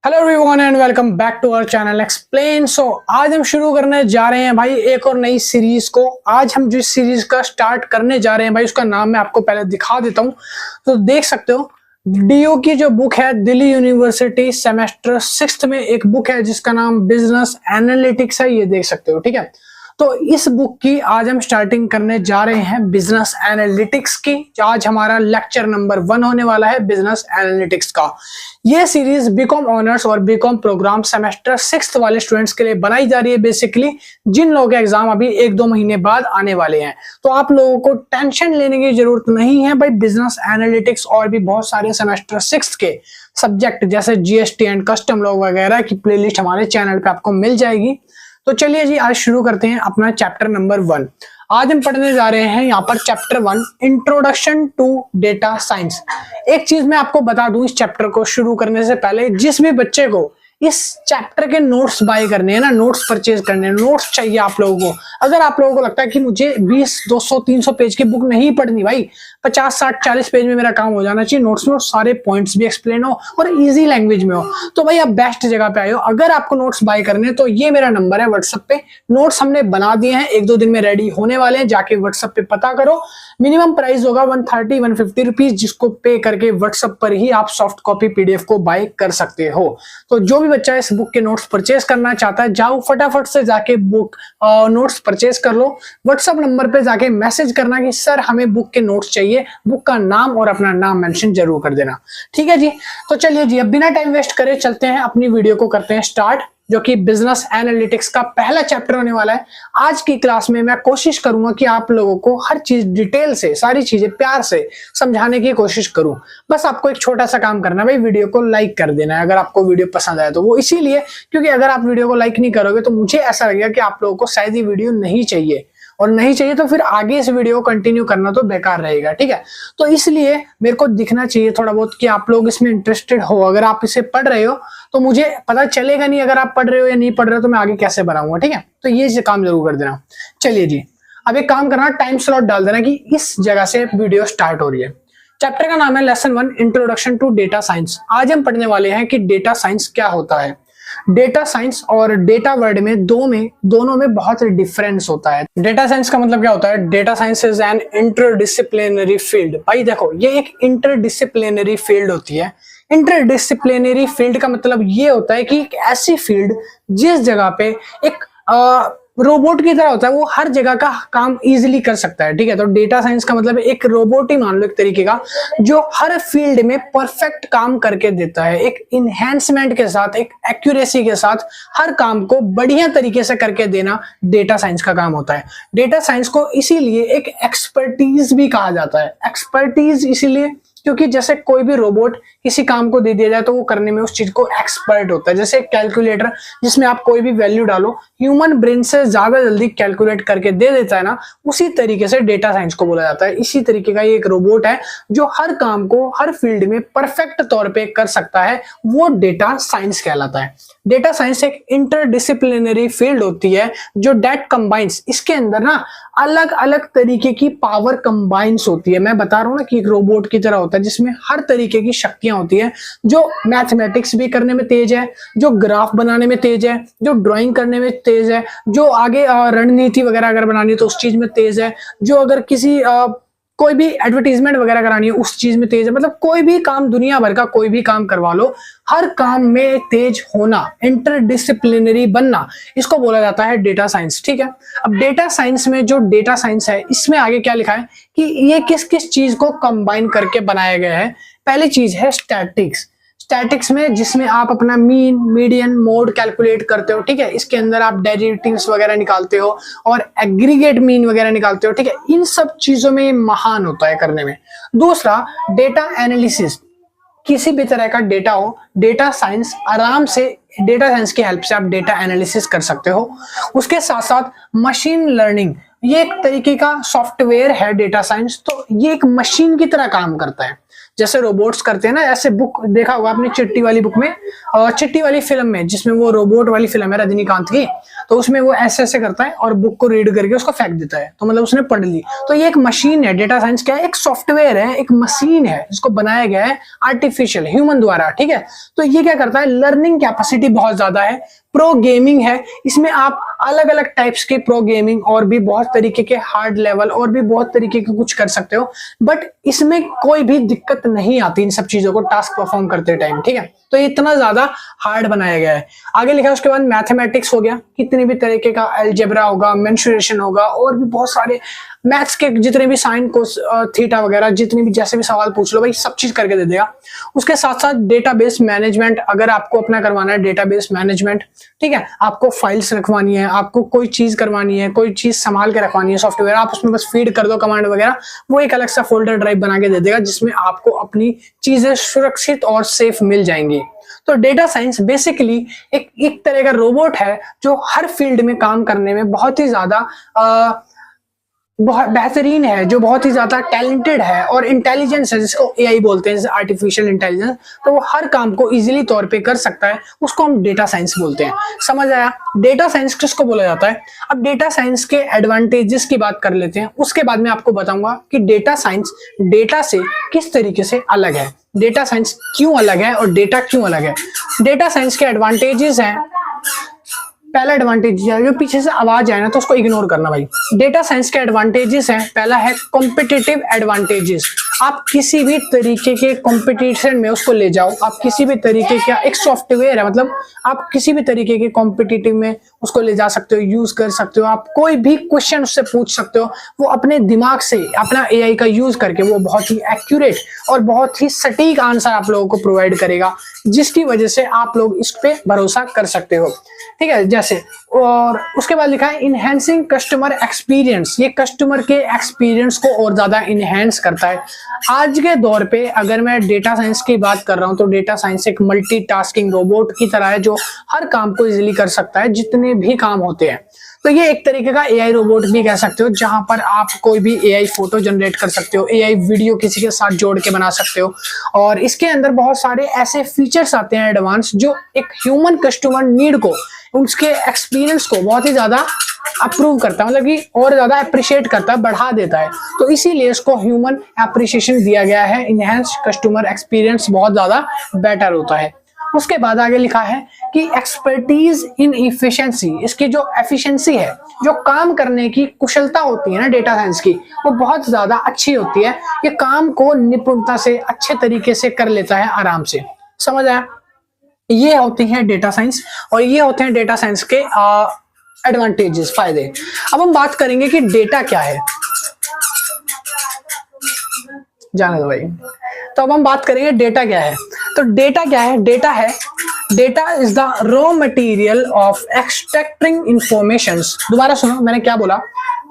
Hello everyone and welcome back to our channel explain. आज हम शुरू करने जा रहे हैं भाई एक और नई सीरीज को। आज हम जिस सीरीज का स्टार्ट करने जा रहे हैं भाई उसका नाम मैं आपको पहले दिखा देता हूं। तो देख सकते हो डीयू की जो बुक है, दिल्ली यूनिवर्सिटी सेमेस्टर 6 में एक बुक है जिसका नाम बिजनेस एनालिटिक्स है। ये देख सकते हो, ठीक है। तो इस बुक की आज हम स्टार्टिंग करने जा रहे हैं बिजनेस एनालिटिक्स की। आज हमारा लेक्चर नंबर 1 होने वाला है बिजनेस एनालिटिक्स का। ये सीरीज बीकॉम ऑनर्स और बीकॉम प्रोग्राम सेमेस्टर 6 वाले स्टूडेंट्स के लिए बनाई जा रही है, बेसिकली जिन लोगों के एग्जाम अभी 1-2 महीने बाद आने वाले हैं। तो आप लोगों को टेंशन लेने की जरूरत नहीं है भाई। बिजनेस एनालिटिक्स और भी बहुत सारे सेमेस्टर 6 के सब्जेक्ट जैसे जीएसटी एंड कस्टम लॉ वगैरह की प्लेलिस्ट हमारे चैनल पे आपको मिल जाएगी। तो चलिए जी, आज शुरू करते हैं अपना चैप्टर नंबर 1। आज हम पढ़ने जा रहे हैं यहाँ पर chapter 1 introduction to data science. एक चीज मैं आपको बता दूं, इस चैप्टर को शुरू करने से पहले जिस भी बच्चे को इस चैप्टर के नोट्स बाय करने हैं ना, नोट्स परचेज करने हैं, नोट्स चाहिए आप लोगों को। अगर आप लोगों को लगता है कि मुझे 20, 200, 300 पेज की बुक नहीं पढ़नी भाई, 50, 60, 40 पेज में मेरा काम हो जाना चाहिए, नोट्स में सारे पॉइंट्स भी एक्सप्लेन हो और इजी लैंग्वेज में हो, तो भाई आप बेस्ट जगह पे आए हो। अगर आपको नोट्स बाय करने तो ये मेरा नंबर है व्हाट्सएप पे। नोट्स हमने बना दिए हैं, 1-2 दिन में रेडी होने वाले हैं, जाके व्हाट्सएप पे पता करो। मिनिमम प्राइस होगा 130-150 रुपीज, जिसको पे करके व्हाट्सएप पर ही आप सॉफ्ट कॉपी पीडीएफ को बाय कर सकते हो। तो जो भी बच्चा इस बुक के नोट्स परचेज करना चाहता है, जाओ फटाफट से जाके बुक नोट्स परचेज कर लो। व्हाट्सएप नंबर पे जाके मैसेज करना कि सर हमें बुक के नोट्स चाहिए, बुक का नाम और अपना नाम मेंशन जरूर कर देना, ठीक है जी। तो चलिए जी, अब बिना टाइम वेस्ट करे चलते हैं, अपनी वीडियो को करते हैं स्टार्ट, जो कि बिजनेस एनालिटिक्स का पहला चैप्टर होने वाला है। आज की क्लास में मैं कोशिश करूंगा कि आप लोगों को हर चीज डिटेल से, सारी चीजें प्यार से समझाने की कोशिश करूं। बस आपको एक छोटा सा काम करना है भाई, वीडियो को लाइक कर देना है अगर आपको वीडियो पसंद आए तो। वो इसीलिए क्योंकि अगर आप वीडियो को लाइक नहीं करोगे तो मुझे ऐसा लगेगा कि आप लोगों को शायद ये वीडियो नहीं चाहिए, और नहीं चाहिए तो फिर आगे इस वीडियो को कंटिन्यू करना तो बेकार रहेगा, ठीक है। तो इसलिए मेरे को दिखना चाहिए थोड़ा बहुत कि आप लोग इसमें इंटरेस्टेड हो। अगर आप इसे पढ़ रहे हो तो मुझे पता चलेगा नहीं अगर आप पढ़ रहे हो या नहीं पढ़ रहे हो, तो मैं आगे कैसे बनाऊंगा, ठीक है। तो ये काम जरूर कर देना। चलिए जी, अब एक काम करना, टाइम स्लॉट डाल देना कि इस जगह से वीडियो स्टार्ट हो रही है। चैप्टर का नाम है lesson 1 introduction to data science. आज हम पढ़ने वाले हैं कि डेटा साइंस क्या होता है। डेटा साइंस और डेटा वर्ड में दोनों में बहुत डिफरेंस होता है। डेटा साइंस का मतलब क्या होता है? Data science is an interdisciplinary field. भाई देखो, ये एक इंटरडिसिप्लिनरी फील्ड होती है। इंटरडिसिप्लिनरी फील्ड का मतलब ये होता है कि एक ऐसी फील्ड जिस जगह पे एक रोबोट की तरह होता है, वो हर जगह का काम इजीली कर सकता है, ठीक है। तो डेटा साइंस का मतलब एक रोबोट ही मान लो एक तरीके का, जो हर फील्ड में परफेक्ट काम करके देता है, एक इनहेंसमेंट के साथ, एक एक्यूरेसी के साथ हर काम को बढ़िया तरीके से करके देना डेटा साइंस का काम होता है। डेटा साइंस को इसीलिए एक एक्सपर्टीज भी कहा जाता है। एक्सपर्टीज इसीलिए क्योंकि जैसे कोई भी रोबोट किसी काम को दे दिया जाए तो वो करने में उस चीज को एक्सपर्ट होता है। जैसे कैलकुलेटर जिसमें आप कोई भी वैल्यू डालो, ह्यूमन ब्रेन से ज्यादा जल्दी कैलकुलेट करके दे देता है ना, उसी तरीके से डेटा साइंस को बोला जाता है। इसी तरीके का ये एक रोबोट है जो हर काम को हर फील्ड में परफेक्ट तौर पे कर सकता है, वो डेटा साइंस कहलाता है। डेटा साइंस एक इंटरडिसिप्लिनरी फील्ड होती है जो डेट कंबाइंस, इसके अंदर ना अलग अलग तरीके की पावर कंबाइंस होती है। मैं बता रहा हूं ना कि एक रोबोट की तरह होता है जिसमें हर तरीके की शक्तियां होती है, जो मैथमेटिक्स भी करने में तेज है, जो ग्राफ बनाने में तेज है, जो ड्राइंग करने में तेज है, जो आगे रणनीति वगैरह अगर बनानी है तो उस चीज में तेज है, जो अगर किसी कोई भी एडवर्टीजमेंट वगैरह करानी है उस चीज में तेज है। मतलब कोई भी काम, दुनिया भर का कोई भी काम करवा लो, हर काम में तेज होना, इंटरडिसिप्लिनरी बनना, इसको बोला जाता है डेटा साइंस, ठीक है। अब डेटा साइंस में जो डेटा साइंस है, इसमें आगे क्या लिखा है कि ये किस किस चीज को कंबाइन करके बनाया गया है। पहली चीज है स्टैटिक्स। स्टैटिक्स में जिसमें आप अपना मीन, मीडियन, मोड कैलकुलेट करते हो, ठीक है। इसके अंदर आप डेरिवेटिव्स वगैरह निकालते हो और एग्रीगेट मीन वगैरह निकालते हो, ठीक है। इन सब चीजों में महान होता है करने में। दूसरा, डेटा एनालिसिस। किसी भी तरह का डेटा हो, डेटा साइंस आराम से, डेटा साइंस की हेल्प से आप डेटा एनालिसिस कर सकते हो। उसके साथ साथ मशीन लर्निंग, ये एक तरीके का सॉफ्टवेयर है डेटा साइंस, तो ये एक मशीन की तरह काम करता है। जैसे रोबोट्स करते हैं ना, ऐसे बुक देखा होगा आपने चिट्टी वाली बुक में, चिट्टी वाली फिल्म में जिसमें वो रोबोट वाली फिल्म है रजनीकांत की, तो उसमें वो ऐसे ऐसे करता है और बुक को रीड करके उसको फेंक देता है, तो मतलब उसने पढ़ ली। तो ये एक मशीन है, डेटा साइंस क्या है, एक सॉफ्टवेयर है, एक मशीन है जिसको बनाया गया है आर्टिफिशियल ह्यूमन द्वारा, ठीक है। तो ये क्या करता है, लर्निंग कैपेसिटी बहुत ज्यादा है, प्रो गेमिंग है, इसमें आप अलग अलग टाइप्स के प्रो गेमिंग और भी बहुत तरीके के हार्ड लेवल और भी बहुत तरीके के कुछ कर सकते हो, बट इसमें कोई भी दिक्कत नहीं आती इन सब चीजों को टास्क परफॉर्म करते टाइम, ठीक है। तो इतना ज्यादा हार्ड बनाया गया है। आगे लिखा है उसके बाद मैथमेटिक्स हो गया, कितने भी तरीके का अलजेब्रा होगा, मेंसुरेशन होगा और भी बहुत सारे मैथ्स के जितने भी साइन कोस थीटा वगैरह जितने भी जैसे भी सवाल पूछ लो भाई सब चीज करके दे देगा। उसके साथ साथ डेटाबेस मैनेजमेंट, अगर आपको अपना करवाना है डेटाबेस मैनेजमेंट, ठीक है, आपको फाइल्स रखवानी है, आपको कोई चीज करवानी है, कोई चीज संभाल के रखवानी है सॉफ्टवेयर, आप उसमें बस फीड कर दो कमांड वगैरह, वो एक अलग सा फोल्डर ड्राइव बना के दे देगा जिसमें आपको अपनी चीजें सुरक्षित और सेफ मिल जाएंगी। तो डेटा साइंस बेसिकली एक तरह का रोबोट है जो हर फील्ड में काम करने में बहुत ही ज्यादा बहुत बेहतरीन है, जो बहुत ही ज्यादा टैलेंटेड है और इंटेलिजेंस है, जिसको एआई बोलते हैं, आर्टिफिशियल इंटेलिजेंस। तो वो हर काम को इजीली तौर पे कर सकता है, उसको हम डेटा साइंस बोलते हैं। समझ आया, डेटा साइंस किसको बोला जाता है। अब डेटा साइंस के एडवांटेजेस की बात कर लेते हैं, उसके बाद में आपको बताऊंगा कि डेटा साइंस डेटा से किस तरीके से अलग है, डेटा साइंस क्यों अलग है और डेटा क्यों अलग है। डेटा साइंस के एडवांटेजेस हैं, पहला एडवांटेज है, जो पीछे से आवाज आए ना तो उसको इग्नोर करना भाई। डेटा साइंस के एडवांटेजेस हैं, पहला है कॉम्पिटिटिव एडवांटेजेस, आप किसी भी तरीके के कंपटीशन में उसको ले जाओ, आप किसी भी तरीके का एक सॉफ्टवेयर है, मतलब आप किसी भी तरीके के कॉम्पिटिटिव में उसको ले जा सकते हो, यूज कर सकते हो, आप कोई भी क्वेश्चन उससे पूछ सकते हो, वो अपने दिमाग से अपना एआई का यूज करके वो बहुत ही एक्यूरेट और बहुत ही सटीक आंसर आप लोगों को प्रोवाइड करेगा, जिसकी वजह से आप लोग इस पे भरोसा कर सकते हो, ठीक है। जैसे और उसके बाद लिखा है इनहेंसिंग कस्टमर एक्सपीरियंस, ये कस्टमर के एक्सपीरियंस को और ज्यादा इनहेंस करता है। आज के दौर पे अगर मैं डेटा साइंस की बात कर रहा हूं तो डेटा साइंस एक मल्टीटास्किंग रोबोट की तरह है जो हर काम को इजीली कर सकता है, जितने भी काम होते हैं। तो ये एक तरीके का एआई रोबोट भी कह सकते हो, जहां पर आप कोई भी एआई फोटो जनरेट कर सकते हो, एआई वीडियो किसी के साथ जोड़ के बना सकते हो, और इसके अंदर बहुत सारे ऐसे फीचर्स आते हैं एडवांस जो एक ह्यूमन कस्टमर नीड को, उसके एक्सपीरियंस को बहुत ही ज्यादा अप्रूव करता है, मतलब कि और ज्यादा अप्रिशिएट करता है, बढ़ा देता है। तो इसीलिए इसको ह्यूमन एप्रिसिएशन दिया गया है, इनहेंस कस्टमर एक्सपीरियंस बहुत ज्यादा बेटर होता है। उसके बाद आगे लिखा है कि एक्सपर्टीज इन इफिशिएंसी, इसकी जो एफिशिएंसी है, जो काम करने की कुशलता होती है ना डेटा साइंस की, वो बहुत ज्यादा अच्छी होती है। ये काम को निपुणता से अच्छे तरीके से कर लेता है आराम से। समझ आया, ये होती है डेटा साइंस और ये होते हैं डेटा साइंस के एडवांटेजेस, फायदे। अब हम बात करेंगे कि डेटा क्या है, जाने दो भाई। तो अब हम बात करेंगे डेटा क्या है। तो डेटा क्या है, data is the raw material of extracting informations. दोबारा सुनो मैंने क्या बोला,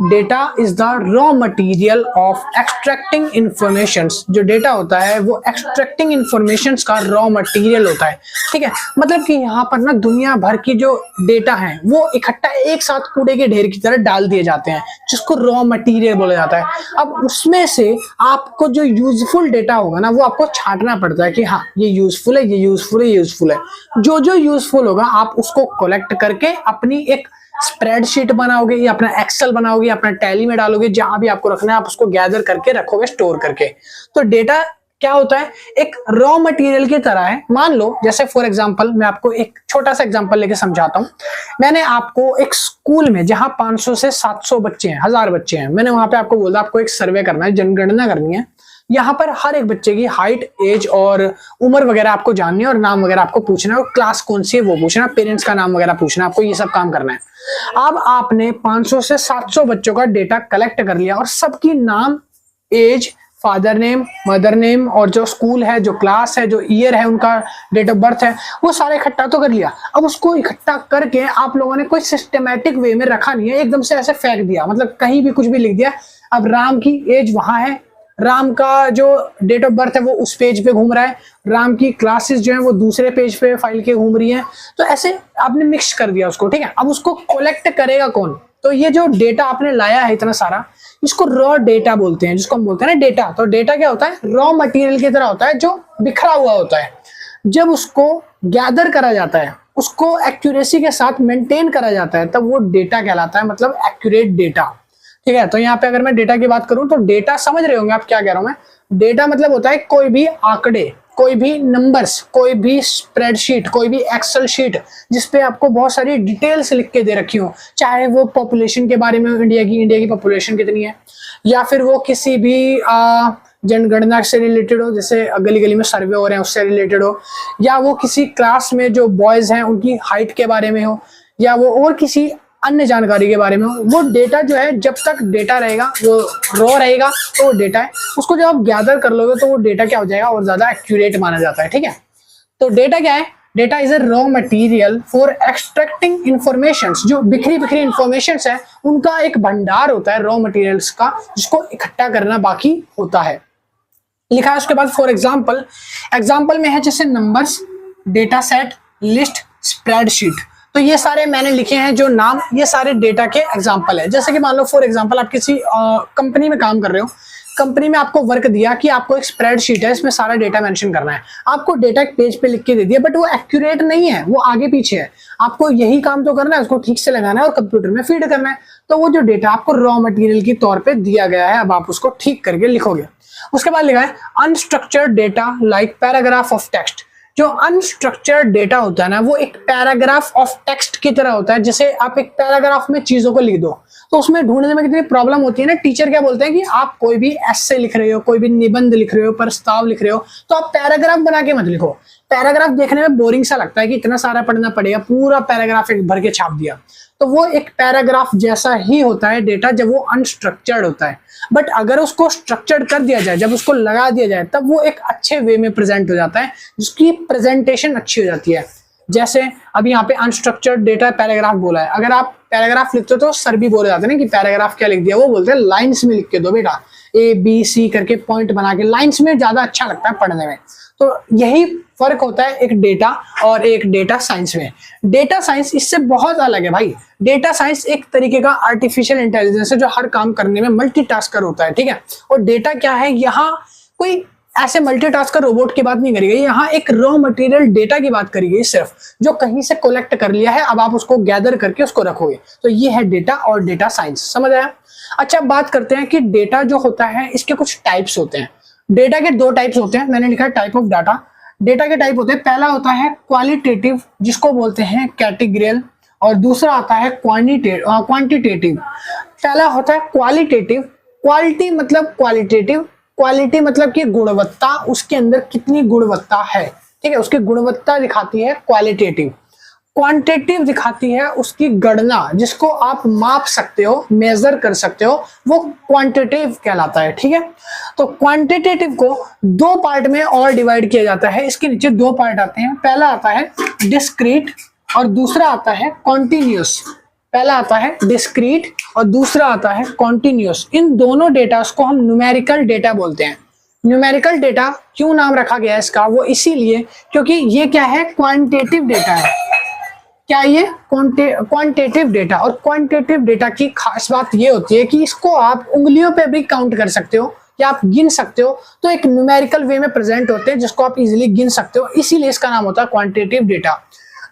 data is the raw material of extracting informations. जो डेटा होता है वो एक्सट्रैक्टिंग इंफॉर्मेशंस का रॉ मटेरियल होता है, ठीक है। मतलब कि यहाँ पर ना दुनिया भर की जो डेटा है वो इकट्ठा एक साथ कूड़े के ढेर की तरह डाल दिए जाते हैं, जिसको रॉ मटेरियल बोला जाता है। अब उसमें से आपको जो यूजफुल डेटा होगा ना वो आपको छांटना पड़ता है कि हाँ ये यूजफुल है, ये यूजफुल है, ये यूजफुल है। जो यूजफुल होगा आप उसको कलेक्ट करके अपनी एक स्प्रेडशीट बनाओगे या अपना एक्सेल बनाओगे, अपना टैली में डालोगे, जहां भी आपको रखना है आप उसको गैदर करके रखोगे, स्टोर करके। तो डेटा क्या होता है, एक रॉ मटेरियल की तरह है। मान लो जैसे फॉर एग्जांपल मैं आपको एक छोटा सा एग्जांपल लेके समझाता हूं। मैंने आपको एक स्कूल में जहां 500 से 700 बच्चे हैं, 1000 बच्चे हैं, मैंने वहां पे आपको बोला आपको एक सर्वे करना है, जनगणना करनी है। यहाँ पर हर एक बच्चे की हाइट, एज और उम्र वगैरह आपको जाननी है और नाम वगैरह आपको पूछना है और क्लास कौन सी है वो पूछना, पेरेंट्स का नाम वगैरह पूछना, आपको ये सब काम करना है। अब आपने 500 से 700 बच्चों का डेटा कलेक्ट कर लिया और सबकी नाम, age, father name, mother name और जो स्कूल है, जो क्लास है, जो ईयर है, उनका डेट ऑफ बर्थ है, वो सारे इकट्ठा तो कर लिया। अब उसको इकट्ठा करके आप लोगों ने कोई सिस्टमैटिक वे में रखा नहीं है, एकदम से ऐसे फेंक दिया, मतलब कहीं भी कुछ भी लिख दिया। अब राम की एज वहां है, राम का जो डेट ऑफ बर्थ है वो उस पेज पे घूम रहा है, राम की क्लासेस जो है वो दूसरे पेज पे फाइल के घूम रही हैं। तो ऐसे आपने मिक्स कर दिया उसको, ठीक है। अब उसको कलेक्ट करेगा कौन, तो ये जो डेटा आपने लाया है इतना सारा, इसको रॉ डेटा बोलते हैं, जिसको हम बोलते हैं ना डेटा। तो डेटा क्या होता है, रॉ मटेरियल की तरह होता है जो बिखरा हुआ होता है। जब उसको गैदर करा जाता है, उसको एक्यूरेसी के साथ मेंटेन करा जाता है, तब वो डेटा कहलाता है, मतलब एक्यूरेट डेटा। ठीक है, तो यहाँ पे अगर मैं डेटा की बात करूं तो डेटा समझ रहे होंगे आप क्या कह रहा हूं मैं। डेटा मतलब होता है कोई भी आंकड़े, कोई भी नंबर्स, कोई भी स्प्रेडशीट, कोई भी एक्सेल शीट जिसपे आपको बहुत सारी डिटेल्स लिख के दे रखी हो, चाहे वो पॉपुलेशन के बारे में, इंडिया की पॉपुलेशन कितनी है, या फिर वो किसी भी जनगणना से रिलेटेड हो, जैसे गली गली में सर्वे हो रहे हैं उससे रिलेटेड हो, या वो किसी क्लास में जो बॉयज हैं उनकी हाइट के बारे में हो, या वो और किसी अन्य जानकारी के बारे में हो। वो डेटा जो है, जब तक डेटा रहेगा वो रॉ रहेगा तो वो डेटा है। उसको जब आप गैदर कर लोगे तो वो डेटा क्या हो जाएगा, और ज्यादा एक्यूरेट माना जाता है। ठीक है, तो डेटा क्या है, data is a raw material for extracting information. जो बिखरी बिखरी इंफॉर्मेशन है उनका एक भंडार होता है रॉ मटेरियल्स का, जिसको इकट्ठा करना बाकी होता है। लिखा है उसके बाद फॉर एग्जाम्पल में है जैसे numbers, data set, list, spreadsheet. तो ये सारे मैंने लिखे हैं जो नाम, ये सारे डेटा के एग्जाम्पल है। जैसे कि मान लो फॉर एग्जाम्पल आप किसी कंपनी में काम कर रहे हो, कंपनी में आपको वर्क दिया कि आपको एक स्प्रेडशीट है, इसमें सारा डेटा मेंशन करना है। आपको डेटा एक पेज पे लिख के दे दिया, बट वो एक्यूरेट नहीं है, वो आगे पीछे है। आपको यही काम तो करना है, उसको ठीक से लगाना है और कंप्यूटर में फीड करना है। तो वो जो डेटा आपको रॉ मटेरियल के तौर पे दिया गया है, अब आप उसको ठीक करके लिखोगे। उसके बाद लिखा है unstructured data like paragraph of text. जो अनस्ट्रक्चर्ड डेटा होता है ना, वो एक पैराग्राफ ऑफ टेक्स्ट की तरह होता है। जैसे आप एक पैराग्राफ में चीजों को लिख दो तो उसमें ढूंढने में कितनी प्रॉब्लम होती है ना। टीचर क्या बोलते हैं कि आप कोई भी एस्से लिख रहे हो, कोई भी निबंध लिख रहे हो, प्रस्ताव लिख रहे हो, तो आप पैराग्राफ बना के मत लिखो। पैराग्राफ देखने में बोरिंग सा लगता है कि इतना सारा पढ़ना पड़ेगा, पूरा पैराग्राफ एक भर के छाप दिया। तो वो एक पैराग्राफ जैसा ही होता है डेटा जब वो अनस्ट्रक्चर्ड होता है। बट अगर उसको स्ट्रक्चर्ड कर दिया जाए, जब उसको लगा दिया जाए, तब वो एक अच्छे वे में प्रेजेंट हो जाता है, जिसकी प्रेजेंटेशन अच्छी हो जाती है। जैसे अभी यहाँ पे अनस्ट्रक्चर्ड डेटा पैराग्राफ बोला है। अगर आप पैराग्राफ लिखते हो तो सर भी बोले जाते हैं ना कि पैराग्राफ क्या लिख दिया, वो बोलते हैं लाइन्स में लिख के दो बेटा, ABC करके पॉइंट बना के। लाइन्स में ज्यादा अच्छा लगता है पढ़ने में। तो यही फर्क होता है एक डेटा और एक डेटा साइंस में। डेटा साइंस इससे बहुत अलग है भाई। डेटा साइंस एक तरीके का आर्टिफिशियल इंटेलिजेंस है जो हर काम करने में मल्टीटास्कर होता है। ठीक है, और डेटा क्या है, यहाँ कोई ऐसे मल्टीटास्कर रोबोट की बात नहीं करी गई, यहाँ एक रॉ मटेरियल डेटा की बात करी गई सिर्फ, जो कहीं से कलेक्ट कर लिया है, अब आप उसको गैदर करके उसको रखोगे। तो ये है डेटा और डेटा साइंस, समझ आया। अच्छा, बात करते हैं कि डेटा जो होता है इसके कुछ टाइप्स होते हैं। डेटा के दो टाइप्स होते हैं, मैंने लिखा है टाइप ऑफ डाटा। डेटा के टाइप होते हैं, पहला होता है क्वालिटेटिव, जिसको बोलते हैं कैटेगरियल, और दूसरा आता है क्वांटिटेटिव। पहला होता है क्वालिटेटिव। क्वालिटी मतलब क्वालिटेटिव, क्वालिटी मतलब कि गुणवत्ता, उसके अंदर कितनी गुणवत्ता है। ठीक है, उसकी गुणवत्ता दिखाती है क्वालिटेटिव। क्वांटिटेटिव दिखाती है उसकी गणना, जिसको आप माप सकते हो, मेजर कर सकते हो, वो क्वांटिटेटिव कहलाता है। ठीक है, तो क्वांटिटेटिव को दो पार्ट में और डिवाइड किया जाता है। इसके नीचे दो पार्ट आते हैं, पहला आता है डिस्क्रीट और दूसरा आता है कॉन्टिन्यूस। पहला आता है डिस्क्रीट और दूसरा आता है कॉन्टिन्यूस। इन दोनों डेटा को हम न्यूमेरिकल डेटा बोलते हैं। न्यूमेरिकल डेटा क्यों नाम रखा गया है इसका, वो इसीलिए क्योंकि ये क्या है, क्वांटिटेटिव डेटा है। क्या ये क्वांटिटेटिव डेटा, और क्वांटिटेटिव डेटा की खास बात ये होती है कि इसको आप उंगलियों पे भी काउंट कर सकते हो या आप गिन सकते हो। तो एक न्यूमेरिकल वे में प्रेजेंट होते हैं जिसको आप इजीली गिन सकते हो, इसीलिए इसका नाम होता है क्वांटिटेटिव डेटा।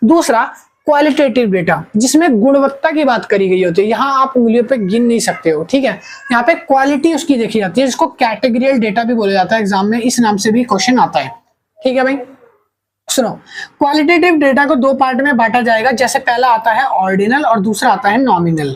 दूसरा क्वालिटेटिव डेटा, जिसमें गुणवत्ता की बात करी गई होती है, यहाँ आप उंगलियों पे गिन नहीं सकते हो। ठीक है, यहाँ पे क्वालिटी उसकी देखी जाती है, जिसको कैटेगरियल डेटा भी बोला जाता है। एग्जाम में इस नाम से भी क्वेश्चन आता है। ठीक है भाई, सुनो, क्वालिटेटिव डेटा को दो पार्ट में बांटा जाएगा। जैसे पहला आता है ऑर्डिनल और दूसरा आता है नॉमिनल।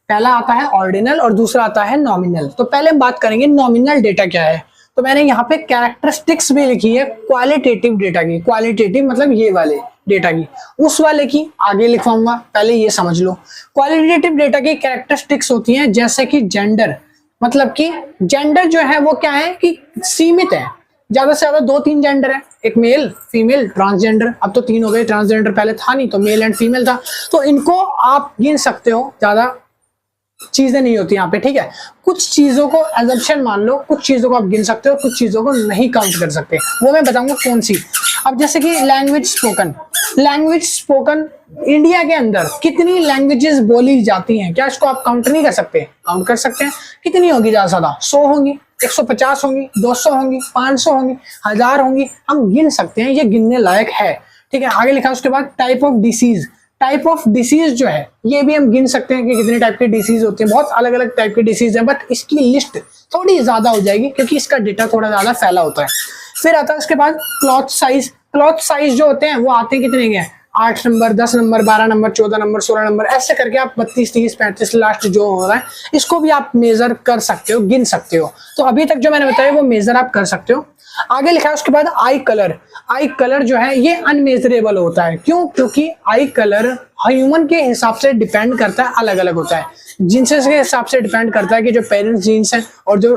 पहला आता है ऑर्डिनल और दूसरा आता है नॉमिनल। तो पहले हम बात करेंगे नॉमिनल डेटा क्या है। तो मैंने यहाँ पे कैरेक्टरिस्टिक्स भी लिखी है क्वालिटेटिव डेटा की। क्वालिटेटिव मतलब ये वाले डेटा की, उस वाले की आगे लिखवाऊंगा, पहले ये समझ लो। क्वालिटेटिव डेटा की कैरेक्टरिस्टिक्स होती हैं जैसे कि जेंडर, मतलब कि जेंडर जो है वो क्या है कि सीमित है, ज्यादा से ज्यादा 2-3 जेंडर है, एक मेल, फीमेल, ट्रांसजेंडर। अब तो 3 हो गए, ट्रांसजेंडर पहले था नहीं, तो मेल एंड फीमेल था। तो इनको आप गिन सकते हो, ज्यादा चीजें नहीं होती यहाँ पे। ठीक है, कुछ चीजों को एजम्पशन मान लो, कुछ चीजों को आप गिन सकते हो, कुछ चीजों को नहीं काउंट कर सकते। वो मैं बताऊंगा कौन सी। अब जैसे कि language spoken, language spoken India के अंदर कितनी लैंग्वेजेस बोली जाती हैं, क्या इसको आप काउंट नहीं कर सकते? काउंट कर सकते हैं। कितनी होगी ज्यादा से ज्यादा? 100 होंगी, 150 होंगी, 200 होंगी, 500 होंगी, 1000 होंगी, हम गिन सकते हैं, ये गिनने लायक है। ठीक है, आगे लिखा उसके बाद type of disease. Type of disease जो है ये भी हम गिन सकते हैं कि कितने टाइप के डिसीज होते हैं। बहुत अलग अलग टाइप के डिसीज हैं, बट इसकी लिस्ट थोड़ी ज्यादा हो जाएगी क्योंकि इसका डेटा थोड़ा ज्यादा फैला होता है। फिर आता है उसके बाद क्लॉथ साइज। क्लॉथ साइज जो होते हैं वो आते हैं कितने के? 8 number, 10 number, 12 number, 14 number, 16 number, ऐसे करके आप 32, 30, 35 लास्ट जो हो रहा है इसको भी आप मेजर कर सकते हो, गिन सकते हो। तो अभी तक जो मैंने बताया वो मेजर आप कर सकते हो। आगे लिखा है उसके बाद आई कलर। आई कलर जो है ये अनमेजरेबल होता है। क्यों? क्योंकि आई कलर ह्यूमन के हिसाब से डिपेंड करता है, अलग अलग होता है। जीन्सेस के हिसाब से डिपेंड करता है कि जो पेरेंट्स जीन्स हैं और जो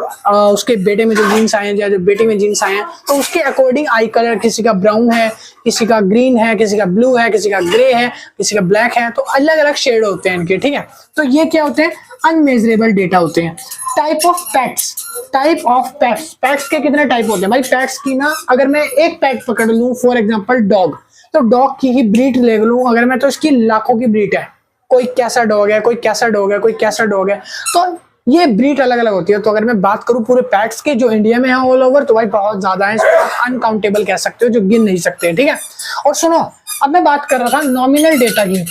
उसके बेटे में जो जीन्स आए हैं या जो बेटी में जीन्स आए हैं, तो उसके अकॉर्डिंग आई कलर किसी का ब्राउन है, किसी का ग्रीन है, किसी का ब्लू है, किसी का ग्रे है, किसी का ब्लैक है, तो अलग अलग शेड होते हैं इनके। ठीक है, तो ये क्या होते हैं? अनमेजरेबल डेटा होते हैं। Type of pets. Type of pets. Pets के कितने टाइप होते हैं भाई? पेट्स की ना, अगर मैं एक पेट पकड़ लूं, फॉर एग्जांपल डॉग, तो डॉग की ही ब्रीड ले लूं अगर मैं, तो इसकी लाखों की ब्रीड है। कोई कैसा डॉग है, कोई कैसा डॉग है, कोई कैसा डॉग है, तो ये ब्रीड अलग अलग होती है। तो अगर मैं बात करूं पूरे पेट्स के जो इंडिया में है ऑल ओवर, तो भाई बहुत ज्यादा है, इसको आप अनकाउंटेबल कह सकते हो, जो गिन नहीं सकते। ठीक है, और सुनो, अब मैं बात कर रहा था नॉमिनल डेटा की,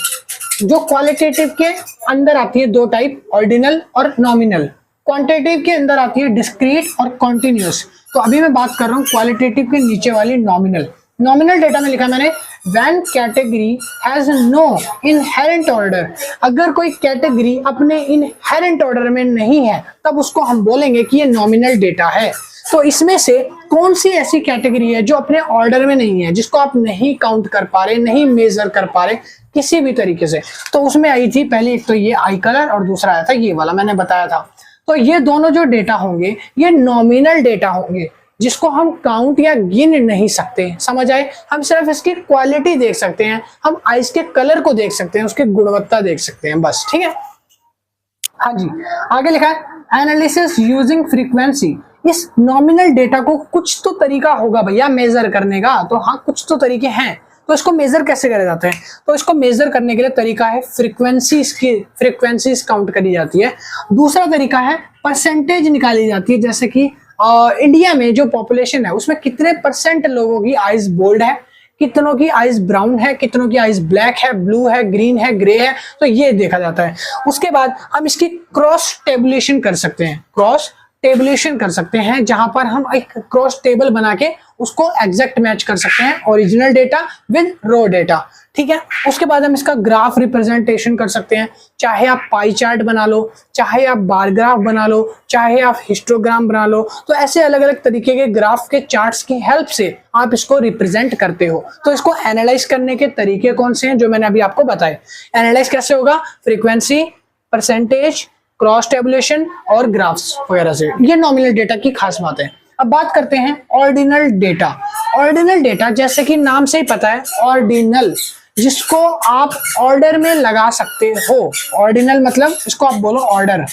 जो क्वालिटेटिव के अंदर आती है दो टाइप, ऑर्डिनल और नॉमिनल। क्वांटिटेटिव के अंदर आती है डिस्क्रीट और कॉन्टिन्यूस। तो अभी मैं बात कर रहा हूँ क्वालिटेटिव के नीचे वाली नॉमिनल। नॉमिनल डेटा में लिखा मैंने when category has no inherent order. अगर कोई कैटेगरी अपने इनहेरेंट ऑर्डर में नहीं है तब उसको हम बोलेंगे कि ये नॉमिनल डेटा है। तो इसमें से कौन सी ऐसी कैटेगरी है जो अपने ऑर्डर में नहीं है, जिसको आप नहीं काउंट कर पा रहे, नहीं मेजर कर पा रहे किसी भी तरीके से? तो उसमें आई थी पहले एक तो ये आई कलर और दूसरा आया था ये वाला, मैंने बताया था। तो ये दोनों जो डेटा होंगे ये नॉमिनल डेटा होंगे, जिसको हम काउंट या गिन नहीं सकते। समझ आए? हम सिर्फ इसकी क्वालिटी देख सकते हैं, हम आइस के कलर को देख सकते हैं, उसकी गुणवत्ता देख सकते हैं, बस। ठीक है, हाँ जी। आगे लिखा है एनालिसिस यूजिंग फ्रीक्वेंसी। इस नॉमिनल डेटा को कुछ तो तरीका होगा भैया मेजर करने का, तो हाँ कुछ तो तरीके हैं। तो इसको मेजर कैसे करे जाते हैं? तो इसको मेजर करने के लिए तरीका है फ्रीक्वेंसीज की, फ्रीक्वेंसीज काउंट करी जाती है। दूसरा तरीका है परसेंटेज निकाली जाती है, जैसे कि इंडिया में जो पॉपुलेशन है उसमें कितने परसेंट लोगों की आइज बोल्ड है, कितनों की आइज ब्राउन है, कितनों की आइज ब्लैक है, ब्लू है, ग्रीन है, ग्रे है, तो ये देखा जाता है। उसके बाद हम इसकी क्रॉस टेबुलेशन कर सकते हैं, क्रॉस टेबुलेशन कर सकते हैं, जहां पर हम एक क्रॉस टेबल बना के उसको एग्जैक्ट मैच कर सकते हैं original data with raw data. ठीक है, उसके बाद हम इसका ग्राफ रिप्रेजेंटेशन कर सकते हैं, चाहे आप पाई चार्ट बना लो, चाहे आप बार ग्राफ बना लो, चाहे आप हिस्टोग्राम बना लो। तो ऐसे अलग अलग तरीके के ग्राफ के चार्ट्स की हेल्प से आप इसको रिप्रेजेंट करते हो। तो इसको एनालाइज करने के तरीके कौन से हैं, जो मैंने अभी आपको बताए। एनालाइज कैसे होगा? फ्रीक्वेंसी, परसेंटेज, क्रॉस टेबुलेशन और ग्राफ्स वगैरह से। ये नॉमिनल डेटा की खास बात है। अब बात करते हैं ऑर्डिनल डेटा। ऑर्डिनल डेटा जैसे कि नाम से ही पता है, ऑर्डिनल, जिसको आप ऑर्डर में लगा सकते हो। ऑर्डिनल मतलब इसको आप बोलो ऑर्डर।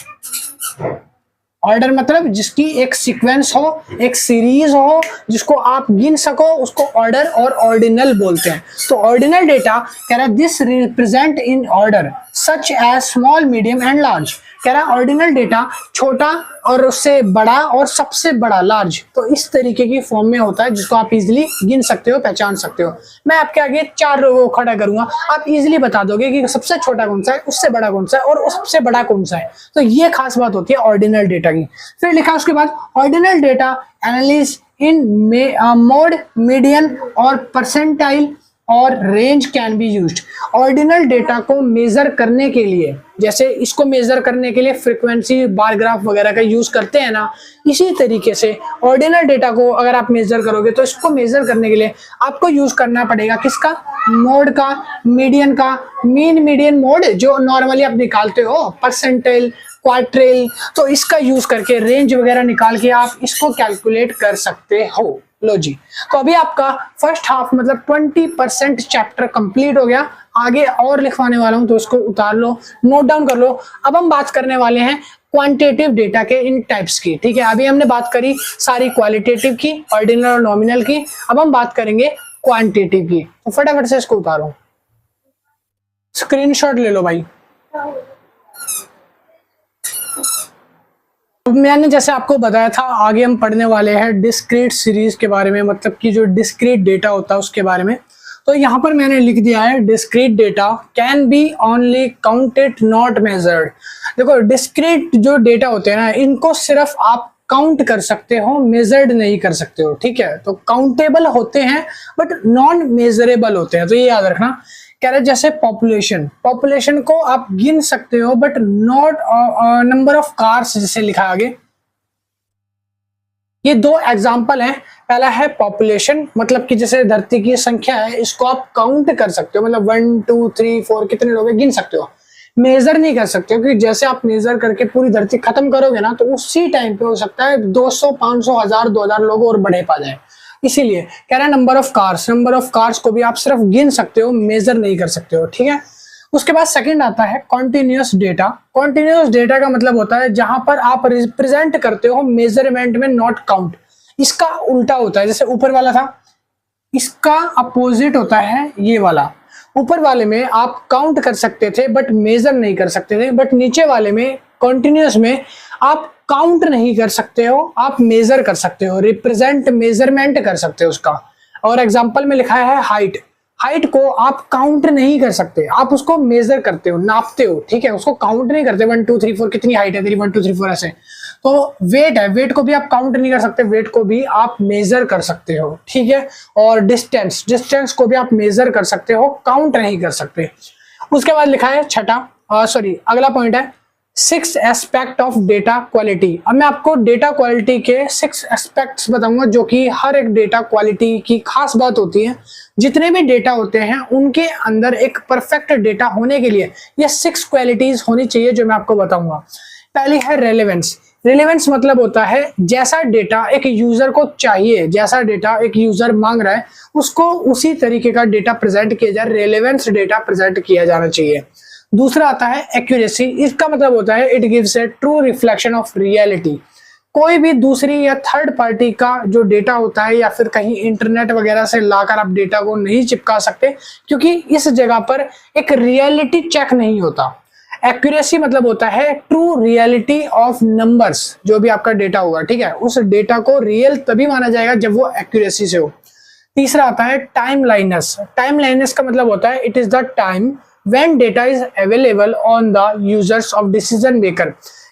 ऑर्डर मतलब जिसकी एक सीक्वेंस हो, एक सीरीज हो, जिसको आप गिन सको, उसको ऑर्डर और ऑर्डिनल बोलते हैं। तो ऑर्डिनल डेटा कह रहा है this represent in order such as small, medium and large. कह रहा है ऑर्डिनल डेटा छोटा और उससे बड़ा और सबसे बड़ा लार्ज, तो इस तरीके की फॉर्म में होता है, जिसको आप इजीली गिन सकते हो, पहचान सकते हो। मैं आपके आगे 4 लोगों को खड़ा करूंगा, आप इजीली बता दोगे कि सबसे छोटा कौन सा है, उससे बड़ा कौन सा है और सबसे बड़ा कौन सा है। तो ये खास बात होती है ऑर्डिनल डेटा की। फिर लिखा उसके बाद ordinal data analysis in mode, median और परसेंटाइल और range can be used. Ordinal data को मेजर करने के लिए, जैसे इसको मेजर करने के लिए फ्रीक्वेंसी, बार ग्राफ वगैरह का यूज करते हैं ना, इसी तरीके से ऑर्डिनल डेटा को अगर आप मेजर करोगे तो इसको मेजर करने के लिए आपको यूज करना पड़ेगा किसका? मोड का, मीडियन का, मीन मीडियन मोड जो नॉर्मली आप निकालते हो, परसेंटाइल, क्वार्टाइल, तो इसका यूज करके रेंज वगैरह निकाल के आप इसको कैलकुलेट कर सकते हो। लो जी, तो अभी आपका फर्स्ट हाफ मतलब 20% चैप्टर कंप्लीट हो गया। आगे और लिखवाने वाला हूं तो इसको उतार लो, नोट डाउन कर लो। अब हम बात करने वाले हैं क्वांटिटेटिव डेटा के इन टाइप्स की। ठीक है, अभी हमने बात करी सारी क्वालिटेटिव की, ऑर्डिनल और नॉमिनल की। अब हम बात करेंगे क्वांटिटी की। तो फटाफट से इसको उतारो, स्क्रीनशॉट ले लो भाई। मैंने जैसे आपको बताया था, आगे हम पढ़ने वाले हैं डिस्क्रीट सीरीज के बारे में, मतलब कि जो डिस्क्रीट डेटा होता है उसके बारे में। तो यहाँ पर मैंने लिख दिया है discrete data can be only counted not measured. देखो डिस्क्रीट जो डेटा होते हैं ना, इनको सिर्फ आप काउंट कर सकते हो, मेजर्ड नहीं कर सकते हो, ठीक है। तो काउंटेबल होते हैं बट नॉन मेजरेबल होते हैं, तो ये याद रखना। कह रहे जैसे पॉपुलेशन को आप गिन सकते हो but not number of cars, जैसे लिखा आगे। ये दो एग्जाम्पल हैं। पहला है पॉपुलेशन, मतलब कि जैसे धरती की संख्या है, इसको आप काउंट कर सकते हो, मतलब 1 2 3 4 कितने लोग हैं गिन सकते हो, मेजर नहीं कर सकते हो, क्योंकि जैसे आप मेजर करके पूरी धरती खत्म करोगे ना, तो उसी टाइम पे हो सकता है 200 500 1000 2000 लोग और बढ़े पा जाए। इसीलिए कह रहा है नंबर ऑफ कार्स को भी आप सिर्फ गिन सकते हो, मेजर नहीं कर सकते हो, ठीक है। उसके बाद सेकंड आता है कॉन्टिन्यूअस डेटा। कॉन्टिन्यूअस डेटा का मतलब होता है जहां पर आप रिप्रेजेंट करते हो मेजरमेंट में, नॉट काउंट। इसका उल्टा होता है, जैसे ऊपर वाला था, इसका अपोजिट होता है ये वाला। ऊपर वाले में आप काउंट कर सकते थे बट मेजर नहीं कर सकते थे, बट नीचे वाले में कॉन्टिन्यूअस में आप काउंट नहीं कर सकते हो, आप मेजर कर सकते हो, रिप्रेजेंट मेजरमेंट कर सकते हो उसका। और एग्जांपल में लिखा है हाइट को आप काउंट नहीं कर सकते, आप उसको मेजर करते हो, नापते हो, ठीक है। उसको काउंट नहीं करते 1 2 3 4 कितनी हाइट है तेरी 1 2 3 4 ऐसे। तो वेट है, वेट को भी आप काउंट नहीं कर सकते, वेट को भी आप मेजर कर सकते हो, ठीक है। और डिस्टेंस को भी आप मेजर कर सकते हो, काउंट नहीं कर सकते। उसके बाद लिखा है अगला पॉइंट है 6 एस्पेक्ट ऑफ डेटा क्वालिटी। अब मैं आपको डेटा क्वालिटी के 6 एस्पेक्ट्स बताऊंगा, जो कि हर एक डेटा क्वालिटी की खास बात होती है। जितने भी डेटा होते हैं उनके अंदर एक परफेक्ट डेटा होने के लिए ये 6 क्वालिटीज होनी चाहिए, जो मैं आपको बताऊंगा। पहली है रेलेवेंस मतलब होता है जैसा डेटा एक यूजर को चाहिए, जैसा डेटा एक यूजर मांग रहा है उसको उसी तरीके का डेटा प्रेजेंट किया जाए, रेलेवेंस डेटा प्रेजेंट किया जाना चाहिए। दूसरा आता है एक्यूरेसी। इसका मतलब होता है it gives A true reflection of reality. कोई भी दूसरी या थर्ड पार्टी का जो डेटा होता है या फिर कहीं इंटरनेट वगैरह से लाकर आप डेटा को नहीं चिपका सकते, क्योंकि इस जगह पर एक रियलिटी चेक नहीं होता। एक्यूरेसी मतलब होता है ट्रू रियलिटी ऑफ नंबर्स, जो भी आपका डेटा होगा, ठीक है, उस डेटा को रियल तभी माना जाएगा जब वो एक्यूरेसी से हो। तीसरा आता है टाइमलाइननेस का मतलब होता है it is the time when data is available on the users of decision maker।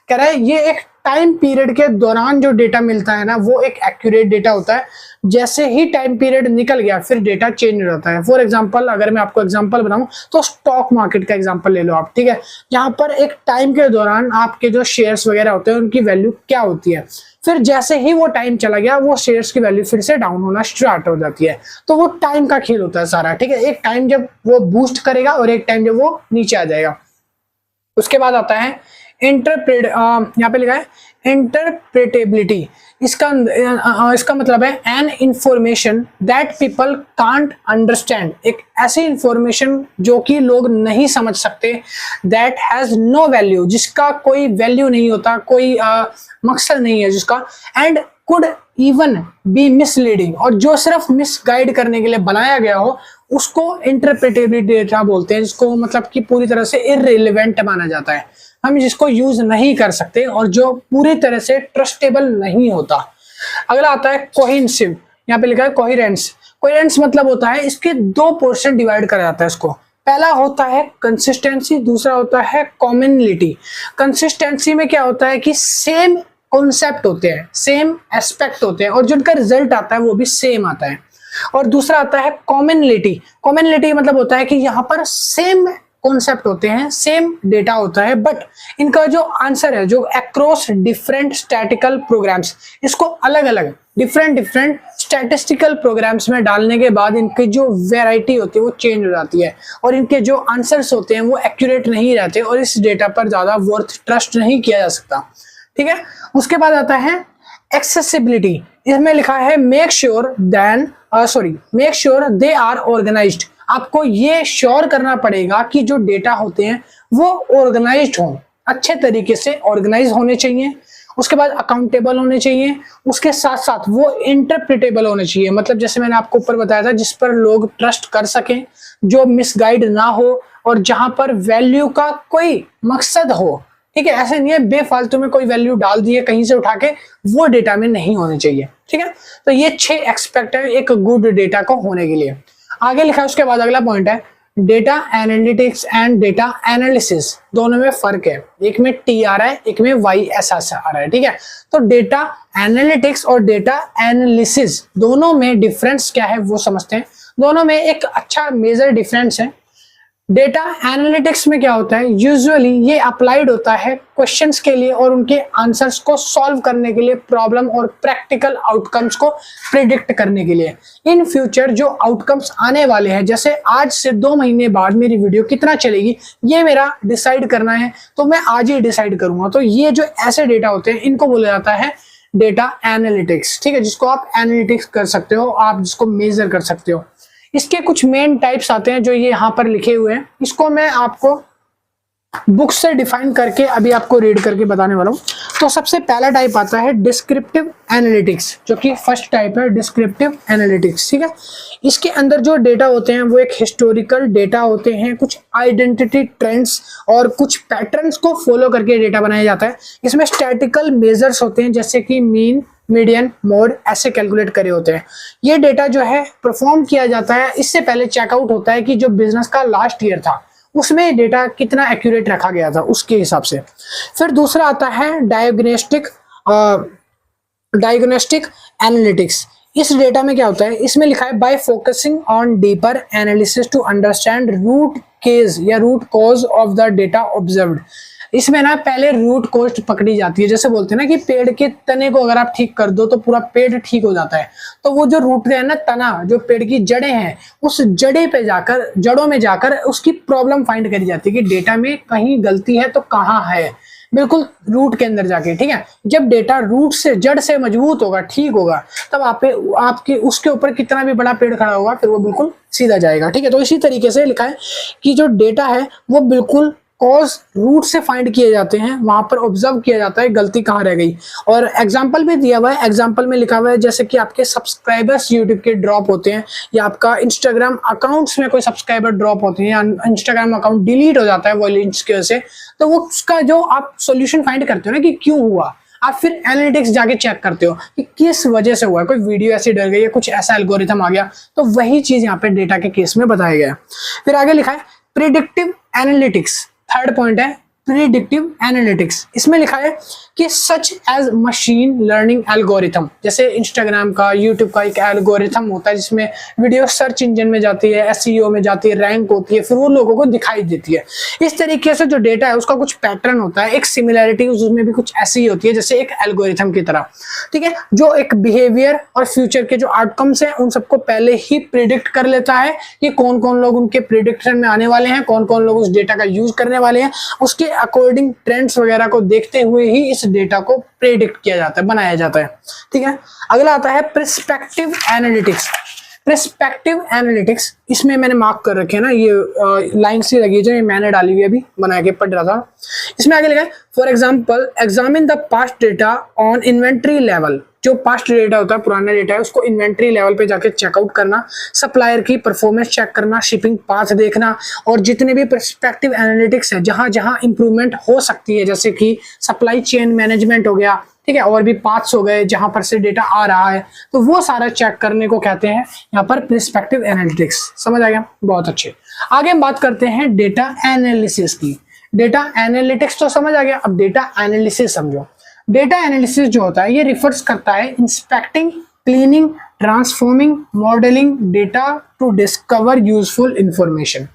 कह रहा है ये एक टाइम पीरियड के दौरान जो डेटा मिलता है ना, वो एक एक्यूरेट डेटा होता है। जैसे ही टाइम पीरियड निकल गया फिर डेटा चेंज हो जाता है। फॉर एग्जांपल अगर मैं आपको एग्जांपल बताऊं तो स्टॉक मार्केट का एग्जांपल ले लो आप, ठीक है। यहाँ पर एक टाइम के दौरान आपके जो शेयर्स वगैरह होते हैं उनकी वैल्यू क्या होती है, फिर जैसे ही वो टाइम चला गया वो शेयर्स की वैल्यू फिर से डाउन होना स्टार्ट हो जाती है। तो वो टाइम का खेल होता है सारा, ठीक है। एक टाइम जब वो बूस्ट करेगा और एक टाइम जब वो नीचे आ जाएगा। उसके बाद आता है यहाँ पे लिखा है इंटरप्रेटेबिलिटी। इसका मतलब है an information that people can't understand. एक ऐसी इंफॉर्मेशन जो कि लोग नहीं समझ सकते, दैट हैज नो वैल्यू, जिसका कोई वैल्यू नहीं होता, कोई मकसद नहीं है जिसका, and could even be misleading, और जो सिर्फ मिसगाइड करने के लिए बनाया गया हो उसको इंटरप्रेटेबिलिटी डेटा बोलते हैं, जिसको मतलब कि पूरी तरह से इररिलेवेंट माना जाता है, हम जिसको यूज नहीं कर सकते और जो पूरी तरह से ट्रस्टेबल नहीं होता। अगला आता है कोहेरेंसिव। यहाँ पे लिखा है कोहेरेंस मतलब होता है इसके 2 पोर्शन डिवाइड करा जाता है इसको। पहला होता है कंसिस्टेंसी, दूसरा होता है कॉमनलिटी। कंसिस्टेंसी में क्या होता है कि सेम कॉन्सेप्ट होते हैं, सेम एस्पेक्ट होते हैं और जिनका रिजल्ट आता है वो भी सेम आता है। और दूसरा आता है कॉमनलिटी मतलब होता है कि यहाँ पर सेम कॉन्सेप्ट होते हैं, सेम डेटा होता है, बट इनका जो आंसर है जो अक्रॉस डिफरेंट स्टैटिकल प्रोग्राम्स, इसको अलग अलग डिफरेंट स्टैटिस्टिकल प्रोग्राम्स में डालने के बाद इनकी जो वैरायटी होती है वो चेंज हो जाती है और इनके जो आंसर्स होते हैं वो एक्यूरेट नहीं रहते और इस डेटा पर ज्यादा वर्थ ट्रस्ट नहीं किया जा सकता, ठीक है। उसके बाद आता है एक्सेसिबिलिटी। इसमें लिखा है make sure they are organised. आपको ये श्योर करना पड़ेगा कि जो डेटा होते हैं वो ऑर्गेनाइज्ड हों, अच्छे तरीके से ऑर्गेनाइज होने चाहिए। उसके बाद अकाउंटेबल होने चाहिए, उसके साथ साथ वो इंटरप्रिटेबल होने चाहिए, मतलब जैसे मैंने आपको ऊपर बताया था, जिस पर लोग ट्रस्ट कर सकें, जो मिसगाइड ना हो और जहां पर वैल्यू का कोई मकसद हो। ठीक है, ऐसे नहीं है बेफालतू में कोई वैल्यू डाल दी है कहीं से उठा के, वो डेटा में नहीं होने चाहिए। ठीक है, तो ये 6 एक्सपेक्ट है एक गुड डेटा को होने के लिए। आगे लिखा है उसके बाद अगला पॉइंट है data analytics and data analysis, दोनों में फर्क है, एक में टी आ रहा है, एक में वाई एस आ रहा है। ठीक है, तो डेटा एनालिटिक्स और डेटा एनालिसिस दोनों में डिफरेंस क्या है वो समझते हैं। दोनों में एक अच्छा मेजर डिफरेंस है। डेटा एनालिटिक्स में क्या होता है, यूजुअली ये अप्लाइड होता है क्वेश्चंस के लिए और उनके आंसर्स को सॉल्व करने के लिए, प्रॉब्लम और प्रैक्टिकल आउटकम्स को प्रिडिक्ट करने के लिए। इन फ्यूचर जो आउटकम्स आने वाले हैं, जैसे आज से 2 महीने बाद मेरी वीडियो कितना चलेगी, ये मेरा डिसाइड करना है, तो मैं आज ही डिसाइड करूंगा। तो ये जो ऐसे डेटा होते हैं इनको बोला जाता है डेटा एनालिटिक्स। ठीक है, जिसको आप एनालिटिक्स कर सकते हो, आप जिसको मेजर कर सकते हो। इसके कुछ मेन टाइप्स आते हैं जो ये यहाँ पर लिखे हुए हैं, इसको मैं आपको बुक से डिफाइन करके अभी आपको रीड करके बताने वाला हूँ। तो सबसे पहला टाइप आता है डिस्क्रिप्टिव एनालिटिक्स, जो कि फर्स्ट टाइप है डिस्क्रिप्टिव एनालिटिक्स। ठीक है, इसके अंदर जो डेटा होते हैं वो एक हिस्टोरिकल डेटा होते हैं, कुछ आइडेंटिटी ट्रेंड्स और कुछ पैटर्न्स को फॉलो करके डेटा बनाया जाता है। इसमें स्टैटिकल मेजर्स होते हैं, जैसे कि मीन, मीडियन, मोड, ऐसे कैलकुलेट करे होते हैं। ये डेटा जो है परफॉर्म किया जाता है, इससे पहले चेकआउट होता है कि जो बिजनेस का लास्ट ईयर था उसमें डेटा कितना एक्यूरेट रखा गया था उसके हिसाब से। फिर दूसरा आता है डायग्नोस्टिक एनालिटिक्स। इस डेटा में क्या होता है, इसमें लिखा है by focusing on deeper analysis to understand root case या root cause of the data observed. इसमें ना पहले रूट कॉज पकड़ी जाती है, जैसे बोलते हैं ना कि पेड़ के तने को अगर आप ठीक कर दो तो पूरा पेड़ ठीक हो जाता है। तो वो जो रूट है ना, तना, जो पेड़ की जड़ें हैं, उस जड़ों में जाकर उसकी प्रॉब्लम फाइंड करी जाती है कि डेटा में कहीं गलती है तो कहाँ है, बिल्कुल रूट के अंदर जाके। ठीक है, जब डेटा रूट से, जड़ से मजबूत होगा, ठीक होगा, तब आपके उसके ऊपर कितना भी बड़ा पेड़ खड़ा होगा फिर वो बिल्कुल सीधा जाएगा। ठीक है, तो इसी तरीके से लिखा है कि जो डेटा है वो बिल्कुल कॉज रूट से फाइंड किए जाते हैं, वहां पर ऑब्जर्व किया जाता है गलती कहाँ रह गई। और एग्जांपल भी दिया हुआ है, एग्जांपल में लिखा हुआ है जैसे कि आपके सब्सक्राइबर्स यूट्यूब के ड्रॉप होते हैं, या आपका इंस्टाग्राम अकाउंट्स में कोई सब्सक्राइबर ड्रॉप होते हैं, या इंस्टाग्राम अकाउंट डिलीट हो जाता है वॉयलेंस की वजह से, तो वो उसका जो आप सोल्यूशन फाइंड करते हो ना कि क्यों हुआ, आप फिर एनालिटिक्स जाके चेक करते हो कि किस वजह से हुआ, कोई वीडियो ऐसी डर गई है, कुछ ऐसा एल्गोरिथम आ गया, तो वही चीज यहाँ पे डेटा के केस में बताया गया है। फिर आगे लिखा है प्रिडिक्टिव एनालिटिक्स। थर्ड पॉइंट है प्रिडिक्टिव एनालिटिक्स। इसमें लिखा है कि such as machine learning algorithm, जैसे इंस्टाग्राम का, यूट्यूब का एक एल्गोरिथम होता है जिसमें वीडियो सर्च इंजन में जाती है, एसईओ में जाती है, रैंक होती है, फिर वो लोगों को दिखाई देती है। इस तरीके से जो डेटा है उसका कुछ पैटर्न होता है, एक सिमिलैरिटी उसमें भी कुछ ऐसी ही होती है जैसे एक एल्गोरिथम की तरह। ठीक है, जो एक बिहेवियर और फ्यूचर के जो आउटकम्स हैं उन सबको पहले ही प्रिडिक्ट कर लेता है कि कौन कौन लोग उनके प्रिडिक्शन में आने वाले हैं, कौन कौन लोग उस डेटा का यूज करने वाले हैं, उसके अकॉर्डिंग ट्रेंड्स वगैरह को देखते हुए ही इस डेटा को प्रेडिक्ट किया जाता है, बनाया जाता है। ठीक है, अगला आता है प्रिस्पेक्टिव एनालिटिक्स। प्रिस्पेक्टिव एनालिटिक्स, इसमें मैंने मार्क कर रखे हैं ना, ये लाइन से लगी जो ये मैंने डाली हुई अभी बना के पढ़ रहा था। इसमें आगे लिखा है for example examine the past data on inventory level. जो पास्ट डेटा होता है, पुराना डेटा है, उसको इन्वेंट्री लेवल पे जाके चेकआउट करना, सप्लायर की परफॉर्मेंस चेक करना, शिपिंग पाथ देखना, और जितने भी पर्सपेक्टिव एनालिटिक्स है जहां जहां इंप्रूवमेंट हो सकती है, जैसे कि सप्लाई चेन मैनेजमेंट हो गया, ठीक है, और भी पाथ्स हो गए जहां पर से डेटा आ रहा है, तो वो सारा चेक करने को कहते हैं यहाँ पर पर्सपेक्टिव एनालिटिक्स। समझ आ गया, बहुत अच्छे। आगे हम बात करते हैं डेटा एनालिसिस की। डेटा एनालिटिक्स तो समझ आ गया, अब डेटा एनालिसिस समझो। डेटा एनालिसिस जो होता है ये रिफर्स करता है inspecting, cleaning, transforming, modelling data to discover useful information.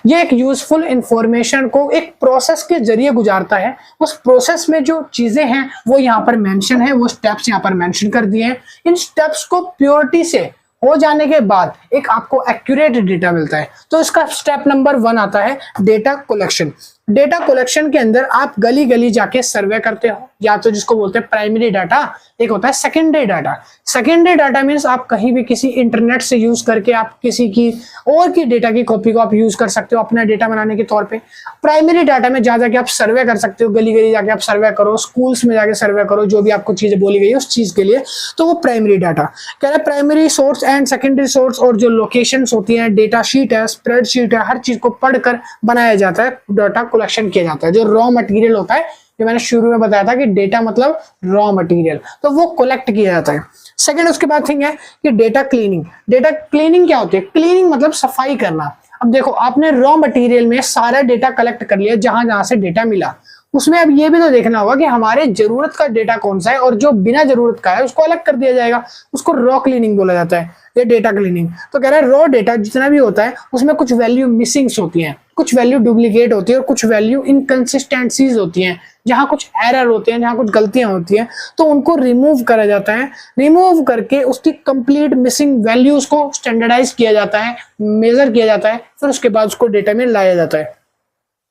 ये एक यूजफुल इंफॉर्मेशन को एक प्रोसेस के जरिए गुजारता है। उस प्रोसेस में जो चीजें हैं वो यहाँ पर मेंशन है, वो स्टेप्स यहाँ पर मेंशन कर दिए हैं। इन स्टेप्स को प्योरिटी से हो जाने के बाद एक आपको एक्यूरेट डेटा मिलता है। तो इसका स्टेप नंबर 1 आता है डेटा कलेक्शन। डेटा कलेक्शन के अंदर आप गली गली जाके सर्वे करते हो, या तो जिसको बोलते हैं प्राइमरी डाटा, एक होता है secondary data. Secondary data means आप कहीं भी किसी इंटरनेट से यूज करके आप किसी की और की डेटा की कॉपी को आप यूज कर सकते हो अपना डेटा बनाने के तौर पे। प्राइमरी डाटा में जा जाके आप सर्वे कर सकते हो, गली गली जाके आप सर्वे करो, स्कूल्स में जाके सर्वे करो, जो भी आपको चीजें बोली गई है उस चीज के लिए, तो वो प्राइमरी डाटा कह रहे हैं। Primary source and secondary source, और जो लोकेशंस होती हैं, डेटा शीट है, स्प्रेडशीट है, हर चीज को पढ़कर बनाया जाता है, डाटा कलेक्शन किया जाता है। जो रॉ मटेरियल होता है, जो मैंने शुरू में बताया था कि डेटा मतलब रॉ मटेरियल, तो वो कलेक्ट किया जाता है। सेकंड उसके बाद थिंग है कि डेटा क्लीनिंग। डेटा क्लीनिंग क्या होती है? क्लीनिंग मतलब सफाई करना। अब देखो, आपने रॉ मटेरियल में सारा डेटा कलेक्ट कर लिया, जहां जहां से डेटा मिला, उसमें अब ये भी तो देखना होगा कि हमारे जरूरत का डेटा कौन सा है और जो बिना जरूरत का है उसको अलग कर दिया जाएगा। उसको रॉ क्लीनिंग बोला जाता है, ये डेटा क्लीनिंग। तो कह रहा है रॉ डेटा जितना भी होता है उसमें कुछ वैल्यू मिसिंग्स होती हैं, कुछ वैल्यू डुप्लीकेट होती है और कुछ वैल्यू इनकंसिस्टेंसीज होती हैं, जहां कुछ एरर होते हैं, जहां कुछ गलतियां होती हैं, तो उनको रिमूव करा जाता है। रिमूव करके उसकी कंप्लीट मिसिंग वैल्यूज को स्टैंडर्डाइज किया जाता है, मेजर किया जाता है, फिर उसके बाद उसको डेटा में लाया जाता है।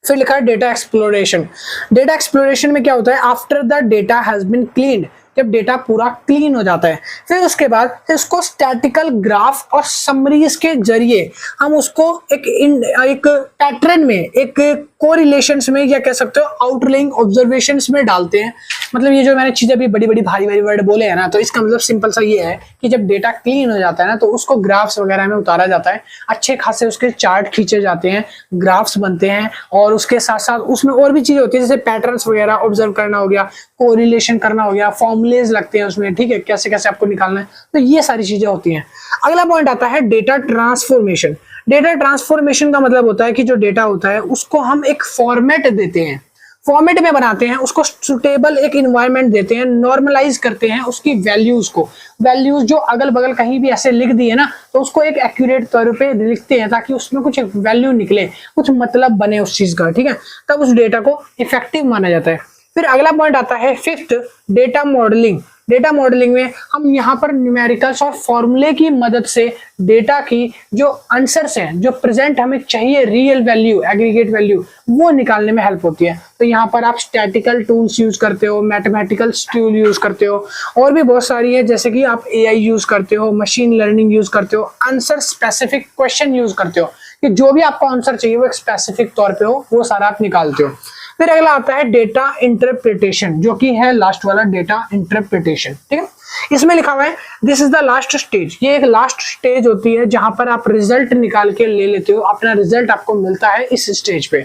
फिर लिखा है डेटा एक्सप्लोरेशन। डेटा एक्सप्लोरेशन में क्या होता है? After the data has been cleaned, जब डेटा पूरा क्लीन हो जाता है, फिर उसके बाद इसको स्टैटिकल ग्राफ और समरीज के जरिए हम उसको एक पैटर्न में, एक कोरिलेशंस में, या कह सकते हो आउटलाइन ऑब्जर्वेशंस में डालते हैं। मतलब ये जो मैंने चीजें अभी बड़ी बड़ी भारी भारी वर्ड बोले हैं ना, तो इसका मतलब सिंपल सा ये है कि जब डेटा क्लीन हो जाता है ना, तो उसको ग्राफ्स वगैरह में उतारा जाता है, अच्छे खासे उसके चार्ट खींचे जाते हैं, ग्राफ्स बनते हैं, और उसके साथ साथ उसमें और भी चीजें होती है, जैसे पैटर्न्स वगैरह ऑब्जर्व करना हो गया, कोरिलेशन करना हो गया, फॉर्मुलेज लगते हैं उसमें, ठीक है, कैसे कैसे आपको निकालना है, तो ये सारी चीजें होती हैं। अगला पॉइंट आता है डेटा ट्रांसफॉर्मेशन। डेटा ट्रांसफॉर्मेशन का मतलब होता है कि जो डेटा होता है उसको हम एक फॉर्मेट देते हैं, फॉर्मेट में बनाते हैं, उसको सुटेबल एक इन्वायरमेंट देते हैं, नॉर्मलाइज करते हैं उसकी वैल्यूज को। वैल्यूज जो अगल बगल कहीं भी ऐसे लिख दिए ना, तो उसको एक एक्यूरेट तौर पे लिखते हैं ताकि उसमें कुछ वैल्यू निकले, कुछ मतलब बने उस चीज का, ठीक है, तब उस डेटा को इफेक्टिव माना जाता है। फिर अगला पॉइंट आता है fifth, data modelling. Data modelling में हम यहाँ पर न्यूमेरिकल्स और फॉर्मूले की मदद से डेटा की जो आंसर्स हैं, जो प्रेजेंट हमें चाहिए रियल वैल्यू, एग्रीगेट वैल्यू, वो निकालने में हेल्प होती है। तो यहाँ पर आप स्टैटिकल टूल्स यूज करते हो, मैथमेटिकल टूल यूज करते हो, और भी बहुत सारी है, जैसे कि आप एआई यूज करते हो, मशीन लर्निंग यूज करते हो, आंसर स्पेसिफिक क्वेश्चन यूज करते हो, कि जो भी आपको आंसर चाहिए वो एक स्पेसिफिक तौर पे हो, वो सारा आप निकालते हो। फिर अगला आता है डेटा इंटरप्रिटेशन, जो कि है लास्ट वाला, डेटा इंटरप्रिटेशन, ठीक है। इसमें लिखा हुआ है this is the last stage. ये एक लास्ट स्टेज होती है जहां पर आप रिजल्ट निकाल के ले लेते हो, अपना रिजल्ट आपको मिलता है इस स्टेज पे।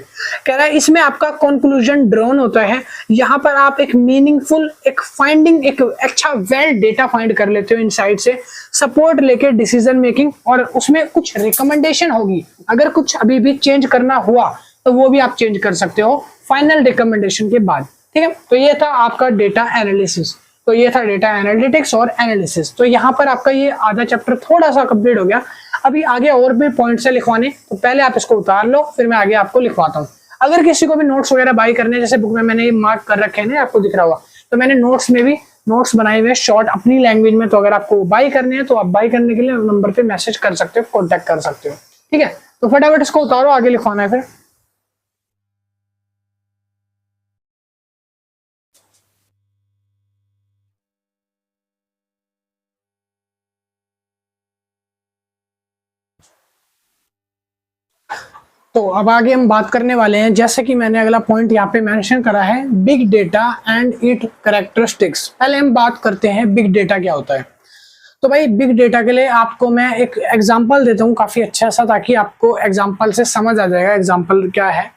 कह रहा है इसमें आपका कंक्लूजन ड्रॉन होता है, यहाँ पर आप एक मीनिंगफुल, एक फाइंडिंग, एक अच्छा वेल डेटा फाइंड कर लेते हो इनसाइड से, सपोर्ट लेके डिसीजन मेकिंग, और उसमें कुछ रिकमेंडेशन होगी, अगर कुछ अभी भी चेंज करना हुआ तो वो भी आप चेंज कर सकते हो फाइनल रिकमेंडेशन के बाद, ठीक है। तो ये था आपका डेटा एनालिसिस, तो ये था डेटा एनालिटिक्स और एनालिसिस। तो यहाँ पर आपका ये आधा चैप्टर थोड़ा सा कंप्लीट हो गया। अभी आगे और भी पॉइंट्स है लिखवाने, तो पहले आप इसको उतार लो, फिर मैं आगे आपको लिखवाता हूँ। अगर किसी को भी नोट्स वगैरह बाई करने, जैसे बुक में मैंने ये मार्क कर रखे हैं, आपको दिख रहा होगा, तो मैंने नोट्स में भी नोट्स बनाए हुए शॉर्ट अपनी लैंग्वेज में, तो अगर आपको बाई करने हैं तो आप बाई करने के लिए नंबर पे मैसेज कर सकते हो, कॉन्टेक्ट कर सकते हो, ठीक है। तो फटाफट इसको उतारो, आगे लिखवाना है फिर। तो अब आगे हम बात करने वाले हैं, जैसे कि मैंने अगला पॉइंट यहाँ पे मेंशन करा है, big data and it characteristics. पहले हम बात करते हैं बिग डेटा क्या होता है। तो भाई बिग डेटा के लिए आपको मैं एक एग्जांपल देता हूँ काफी अच्छा सा, ताकि आपको एग्जांपल से समझ आ जाएगा एग्जांपल क्या है।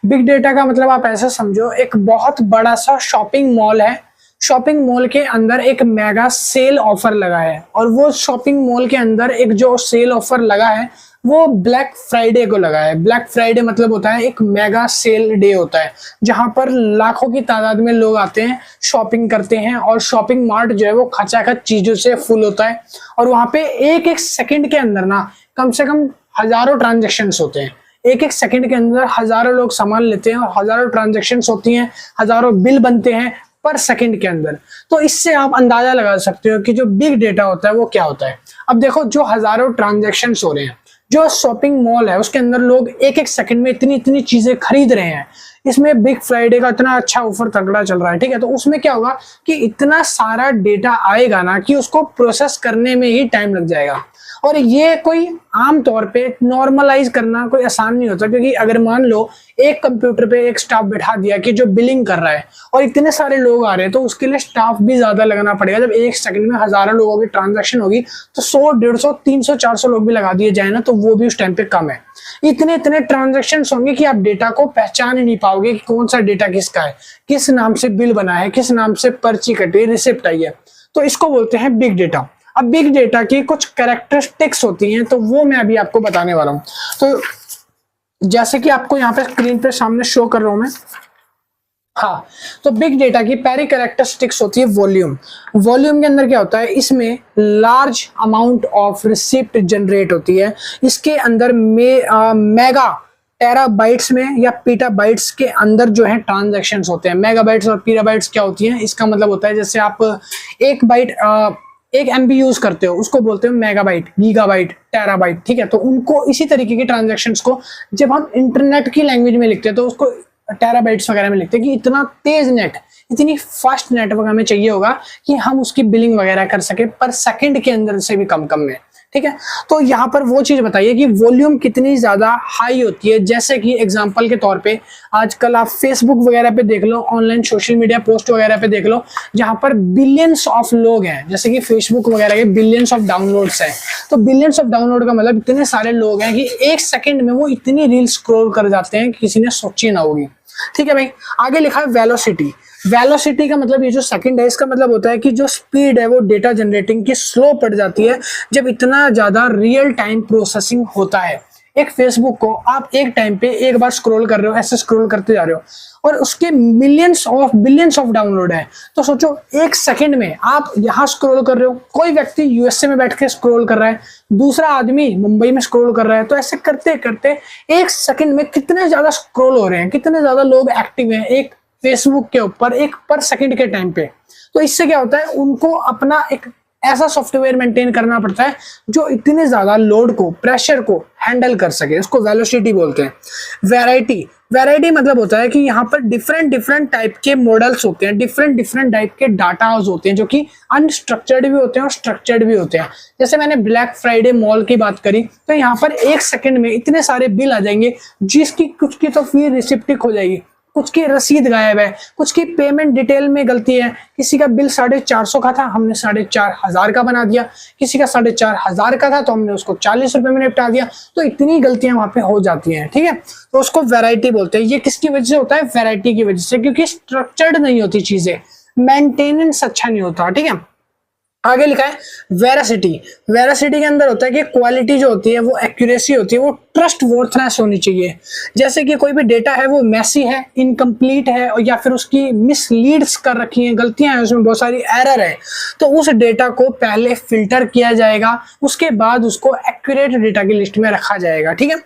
बिग डेटा का मतलब आप ऐसा समझो, एक बहुत बड़ा सा शॉपिंग मॉल है, शॉपिंग मॉल के अंदर एक मेगा सेल ऑफर लगा है, और वो शॉपिंग मॉल के अंदर एक जो सेल ऑफर लगा है वो ब्लैक फ्राइडे को लगा है। ब्लैक फ्राइडे मतलब होता है एक मेगा सेल डे होता है, जहां पर लाखों की तादाद में लोग आते हैं, शॉपिंग करते हैं, और शॉपिंग मार्ट जो है वो खचाखच चीजों से फुल होता है, और वहां पे एक एक सेकंड के अंदर ना कम से कम हजारों ट्रांजेक्शन्स होते हैं। एक एक सेकंड के अंदर हजारों लोग सामान लेते हैं, और हजारों ट्रांजेक्शन्स होती हैं, हजारों बिल बनते हैं पर सेकंड के अंदर। तो इससे आप अंदाजा लगा सकते हो कि जो बिग डेटा होता है वो क्या होता है। अब देखो, जो हजारों ट्रांजेक्शन्स हो रहे हैं, जो शॉपिंग मॉल है उसके अंदर लोग एक एक सेकंड में इतनी इतनी चीजें खरीद रहे हैं, इसमें बिग फ्राइडे का इतना अच्छा ऑफर तगड़ा चल रहा है, ठीक है। तो उसमें क्या होगा कि इतना सारा डेटा आएगा ना कि उसको प्रोसेस करने में ही टाइम लग जाएगा। और ये कोई आम तौर पे नॉर्मलाइज करना कोई आसान नहीं होता, क्योंकि अगर मान लो एक कंप्यूटर पे एक स्टाफ बैठा दिया कि जो बिलिंग कर रहा है और इतने सारे लोग आ रहे हैं, तो उसके लिए स्टाफ भी ज्यादा लगाना पड़ेगा। जब एक सेकंड में हजारों लोगों की ट्रांजैक्शन होगी तो 100, 150, 300, 400 लोग भी लगा दिए जाए ना, तो वो भी उस टाइम पे कम है। इतने इतने ट्रांजेक्शन होंगे कि आप डेटा को पहचान ही नहीं पाओगे कि कौन सा डेटा किसका है, किस नाम से बिल बना है, किस नाम से पर्ची कटी, रिसिप्ट आई है। तो इसको बोलते हैं बिग डेटा। अब बिग डेटा की कुछ कैरेक्टरिस्टिक्स होती हैं, तो वो मैं अभी आपको बताने वाला हूं। तो जैसे कि आपको यहाँ पे स्क्रीन पे सामने शो कर रहा हूं मैं, हाँ। तो बिग डेटा की पहली कैरेक्टरिस्टिक्स होती है वॉल्यूम। वॉल्यूम के अंदर क्या होता है, इसमें large amount of receipt generate होती है। इसके अंदर मेगा टेराबाइट्स में या पीटाबाइट्स के अंदर जो है ट्रांजैक्शंस होते हैं। मेगाबाइट्स और पीटाबाइट्स क्या होती हैं, इसका मतलब होता है जैसे आप एक बाइट 1 MB यूज करते हो, उसको बोलते हो मेगाबाइट, गीगाबाइट, टेराबाइट, ठीक है। तो उनको इसी तरीके की ट्रांजैक्शंस को जब हम इंटरनेट की लैंग्वेज में लिखते हैं तो उसको टेराबाइट्स वगैरह में लिखते हैं कि इतना तेज नेट, इतनी फास्ट नेटवर्क हमें चाहिए होगा कि हम उसकी बिलिंग वगैरह कर सके पर सेकंड के अंदर से भी कम में, ठीक है। तो यहाँ पर वो चीज बताइए कि वॉल्यूम कितनी ज्यादा हाई होती है। जैसे कि एग्जांपल के तौर पे आजकल आप फेसबुक वगैरह पे देख लो, ऑनलाइन सोशल मीडिया पोस्ट वगैरह पे देख लो, जहां पर बिलियंस ऑफ लोग हैं। जैसे कि फेसबुक वगैरह के बिलियंस ऑफ डाउनलोड्स हैं। तो बिलियंस ऑफ डाउनलोड का मतलब इतने सारे लोग हैं कि एक सेकंड में वो इतनी रील स्क्रॉल कर जाते हैं कि किसी ने सोची ना होगी, ठीक है भाई। आगे लिखा है वेलोसिटी। वेलोसिटी का मतलब ये जो सेकंड है, इसका मतलब होता है कि जो स्पीड है वो डेटा जनरेटिंग की स्लो पड़ जाती है जब इतना ज्यादा रियल टाइम प्रोसेसिंग होता है। एक फेसबुक को आप एक टाइम पे एक बार स्क्रॉल कर रहे हो, ऐसे स्क्रॉल करते जा रहे हो और उसके बिलियंस ऑफ डाउनलोड है। तो सोचो एक सेकंड में आप यहाँ स्क्रॉल कर रहे हो, कोई व्यक्ति यूएसए में बैठ के स्क्रॉल कर रहा है, दूसरा आदमी मुंबई में स्क्रॉल कर रहा है। तो ऐसे करते करते एक सेकंड में कितने ज्यादा स्क्रॉल हो रहे हैं, कितने ज्यादा लोग एक्टिव हैं एक फेसबुक के ऊपर एक पर सेकंड के टाइम पे। तो इससे क्या होता है, उनको अपना एक ऐसा सॉफ्टवेयर मेंटेन करना पड़ता है जो इतने ज्यादा लोड को, प्रेशर को हैंडल कर सके। उसको वेलोसिटी बोलते हैं। वैरायटी मतलब होता है कि यहाँ पर डिफरेंट टाइप के मॉडल्स होते हैं, डिफरेंट टाइप के डाटाज होते हैं जो कि अनस्ट्रक्चर्ड भी होते हैं और स्ट्रक्चर्ड भी होते हैं। जैसे मैंने ब्लैक फ्राइडे मॉल की बात करी, तो यहाँ पर एक सेकंड में इतने सारे बिल आ जाएंगे, जिसकी कुछ की तो फी रिसिप्टिक हो जाएगी, कुछ की रसीद गायब है, कुछ की पेमेंट डिटेल में गलती है। किसी का बिल 450 का था, हमने 4,500 का बना दिया। किसी का 4,500 का था तो हमने उसको 40 रुपए में निपटा दिया। तो इतनी गलतियां वहां पे हो जाती हैं, ठीक है। तो उसको वैरायटी बोलते हैं। ये किसकी वजह से होता है, वैरायटी की वजह से, क्योंकि स्ट्रक्चर्ड नहीं होती चीजें, मेंटेनेंस अच्छा नहीं होता, ठीक है। आगे लिखा है वेरासिटी। वेरासिटी के अंदर होता है कि क्वालिटी जो होती है वो एक्यूरेसी होती है, वो ट्रस्ट वर्थनेस होनी चाहिए। जैसे कि कोई भी डेटा है वो मैसी है, इनकम्प्लीट है और या फिर उसकी मिसलीड्स कर रखी हैं, गलतियां हैं, उसमें बहुत सारी एरर है, तो उस डेटा को पहले फिल्टर किया जाएगा, उसके बाद उसको एक्यूरेट डेटा की लिस्ट में रखा जाएगा, ठीक है।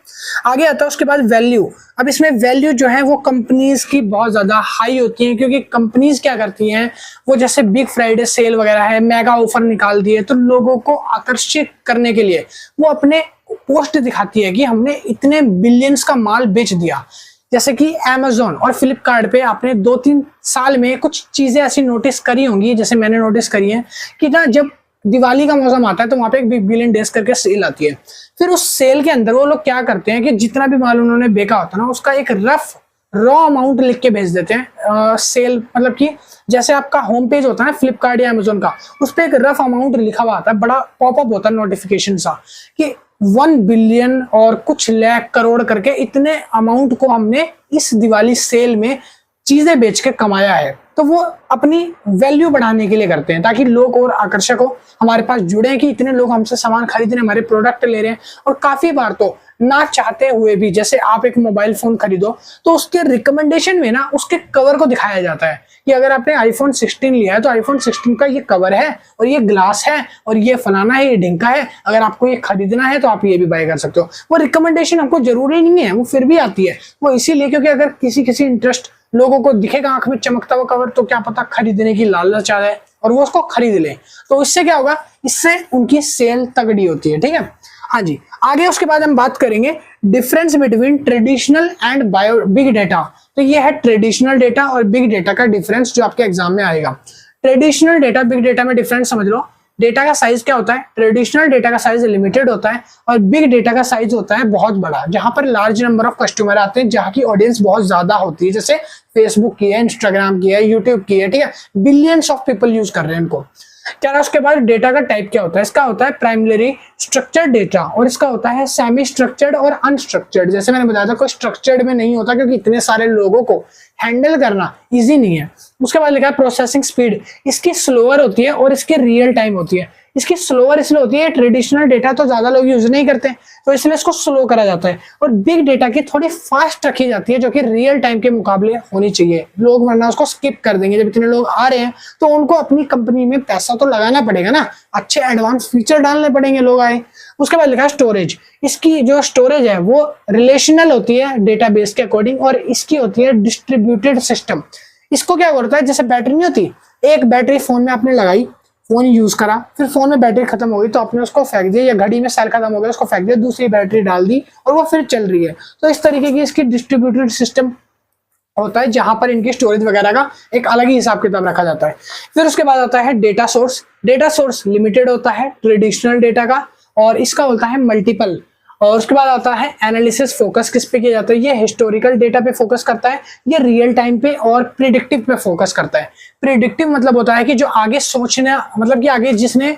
आगे आता है उसके बाद वैल्यू। अब इसमें वैल्यू जो है वो कंपनीज की बहुत ज्यादा हाई होती है, क्योंकि कंपनीज क्या करती हैं, वो जैसे बिग फ्राइडे सेल वगैरह है, मेगा ऑफर निकाल दिए, तो लोगों को आकर्षित करने के लिए वो अपने पोस्ट दिखाती है कि हमने इतने बिलियंस का माल बेच दिया। जैसे कि Amazon और फ्लिपकार्ट पे आपने 2-3 साल में कुछ चीजें ऐसी नोटिस करी होंगी, जैसे मैंने नोटिस करी है कि ना जब दिवाली का मौसम आता है तो वहां पे एक बिग बिलियन डेज करके सेल आती है। फिर उस सेल के अंदर वो लोग क्या करते हैं कि जितना भी माल उन्होंने बेचा होता है ना, उसका एक रफ रॉ अमाउंट लिख के भेज देते हैं। सेल मतलब कि जैसे आपका होम पेज होता है ना फ्लिपकार्ट या अमेजोन का, उस पर एक रफ अमाउंट लिखा हुआ आता है, बड़ा पॉपअप होता है नोटिफिकेशन सा कि 1 बिलियन और कुछ लाख करोड़ करके इतने अमाउंट को हमने इस दिवाली सेल में चीजें बेच के कमाया है। तो वो अपनी वैल्यू बढ़ाने के लिए करते हैं, ताकि लोग और आकर्षक हो, हमारे पास जुड़े कि इतने लोग हमसे सामान खरीद रहे हैं, हमारे प्रोडक्ट ले रहे हैं। और काफी बार तो ना चाहते हुए भी, जैसे आप एक मोबाइल फोन खरीदो तो उसके रिकमेंडेशन में ना उसके कवर को दिखाया जाता है कि अगर आपने आईफोन 16 लिया है तो आईफोन 16 का ये कवर है और ये ग्लास है और ये फलाना है, ये ढिंका है, अगर आपको ये खरीदना है तो आप ये भी बाय कर सकते हो। वो रिकमेंडेशन हमको जरूरी नहीं है, वो फिर भी आती है, वो इसीलिए क्योंकि अगर किसी इंटरेस्ट लोगों को दिखेगा आंख में चमकता हुआ कवर, तो क्या पता खरीदने की लालच आ जाए और वो उसको खरीद ले। तो इससे क्या होगा, इससे उनकी सेल तगड़ी होती है, ठीक है। हाँ जी, आगे उसके बाद हम बात करेंगे difference between traditional and bio big data. तो ये है ट्रेडिशनल डेटा और बिग डेटा का डिफरेंस जो आपके एग्जाम में आएगा। ट्रेडिशनल डेटा बिग डेटा में डिफरेंस समझ लो। डेटा का साइज क्या होता है? ट्रेडिशनल डेटा का साइज लिमिटेड होता है और बिग डेटा का साइज होता है बहुत बड़ा, जहां पर लार्ज नंबर ऑफ कस्टमर आते हैं, जहां की ऑडियंस बहुत ज्यादा होती है, जैसे फेसबुक की है, इंस्टाग्राम की है, यूट्यूब की है, ठीक है, बिलियंस ऑफ पीपल यूज कर रहे हैं इनको। क्या उसके बाद डेटा का टाइप क्या होता है? इसका होता है प्राइमरी स्ट्रक्चर्ड डेटा और इसका होता है सेमी स्ट्रक्चर्ड और अनस्ट्रक्चर्ड। जैसे मैंने बताया था, कोई स्ट्रक्चर्ड में नहीं होता क्योंकि इतने सारे लोगों को हैंडल करना इजी नहीं है। उसके बाद लिखा है प्रोसेसिंग स्पीड, इसकी स्लोअर होती है और इसकी रियल टाइम होती है। इसकी स्लोअर इसलिए होती है, ट्रेडिशनल डेटा तो ज्यादा लोग यूज नहीं करते तो इसलिए इसको स्लो करा जाता है, और बिग डेटा की थोड़ी फास्ट रखी जाती है जो कि रियल टाइम के मुकाबले होनी चाहिए। लोग वरना उसको स्किप कर देंगे। जब इतने लोग आ रहे हैं तो उनको अपनी कंपनी में पैसा तो लगाना पड़ेगा ना, अच्छे एडवांस फीचर डालने पड़ेंगे, लोग आए। उसके बाद लिखा है स्टोरेज, इसकी जो स्टोरेज है वो रिलेशनल होती है डेटाबेस के अकॉर्डिंग और इसकी होती है डिस्ट्रीब्यूटेड सिस्टम। इसको क्या करता है, जैसे बैटरी नहीं होती, एक बैटरी फोन में आपने लगाई, फोन यूज करा, फिर फोन में बैटरी खत्म हो गई तो आपने उसको फेंक दिया, या घड़ी में सेल खत्म हो गया उसको फेंक दिया, दूसरी बैटरी डाल दी और वो फिर चल रही है। तो इस तरीके की इसकी डिस्ट्रीब्यूटेड सिस्टम होता है जहां पर इनकी स्टोरेज वगैरह का एक अलग ही हिसाब किताब रखा जाता है। फिर उसके बाद आता है data source. Data source limited होता है ट्रेडिशनल डेटा का और इसका होता है मल्टीपल। और उसके बाद आता है एनालिसिस, फोकस किस पे किया जाता है? ये हिस्टोरिकल डेटा पे फोकस करता है, ये रियल टाइम पे और प्रिडिक्टिव पे फोकस करता है। प्रिडिक्टिव मतलब होता है कि जो आगे सोचना, मतलब कि आगे जिसने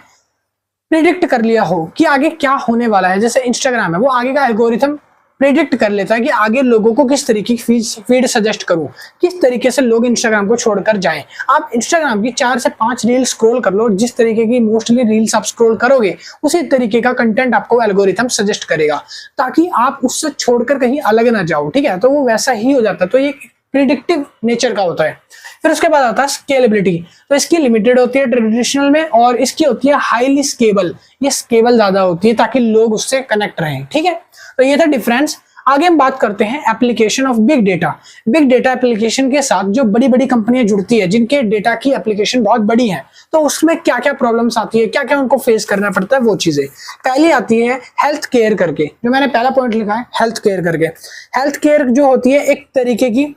प्रिडिक्ट कर लिया हो कि आगे क्या होने वाला है, जैसे इंस्टाग्राम है, वो आगे का एल्गोरिथम प्रिडिक्ट कर लेता है कि आगे लोगों को किस तरीके की फीड सजेस्ट करूं, किस तरीके से लोग इंस्टाग्राम को छोड़कर जाएं। आप इंस्टाग्राम की 4 से 5 रील स्क्रॉल कर लो, जिस तरीके की मोस्टली रील्स आप स्क्रॉल करोगे उसी तरीके का कंटेंट आपको एल्गोरिथम सजेस्ट करेगा, ताकि आप उससे छोड़कर कहीं अलग ना जाओ, ठीक है। तो वो वैसा ही हो जाता है, तो ये प्रिडिक्टिव नेचर का होता है। फिर उसके बाद आता है स्केलेबिलिटी। तो इसकी लिमिटेड होती है ट्रेडिशनल में और इसकी होती है हाईली स्केबल। ये स्केबल ज्यादा होती है ताकि लोग उससे कनेक्ट रहें, ठीक है। तो ये था डिफरेंस। आगे हम बात करते हैं application of big data. Big data application के साथ जो बड़ी बड़ी कंपनियां जुड़ती है, जिनके डेटा की एप्लीकेशन बहुत बड़ी है, तो उसमें क्या क्या प्रॉब्लम्स आती है, क्या क्या उनको फेस करना पड़ता है, वो चीजें। पहली आती है हेल्थ केयर करके, जो मैंने पहला पॉइंट लिखा है हेल्थ केयर करके। हेल्थ केयर जो होती है एक तरीके की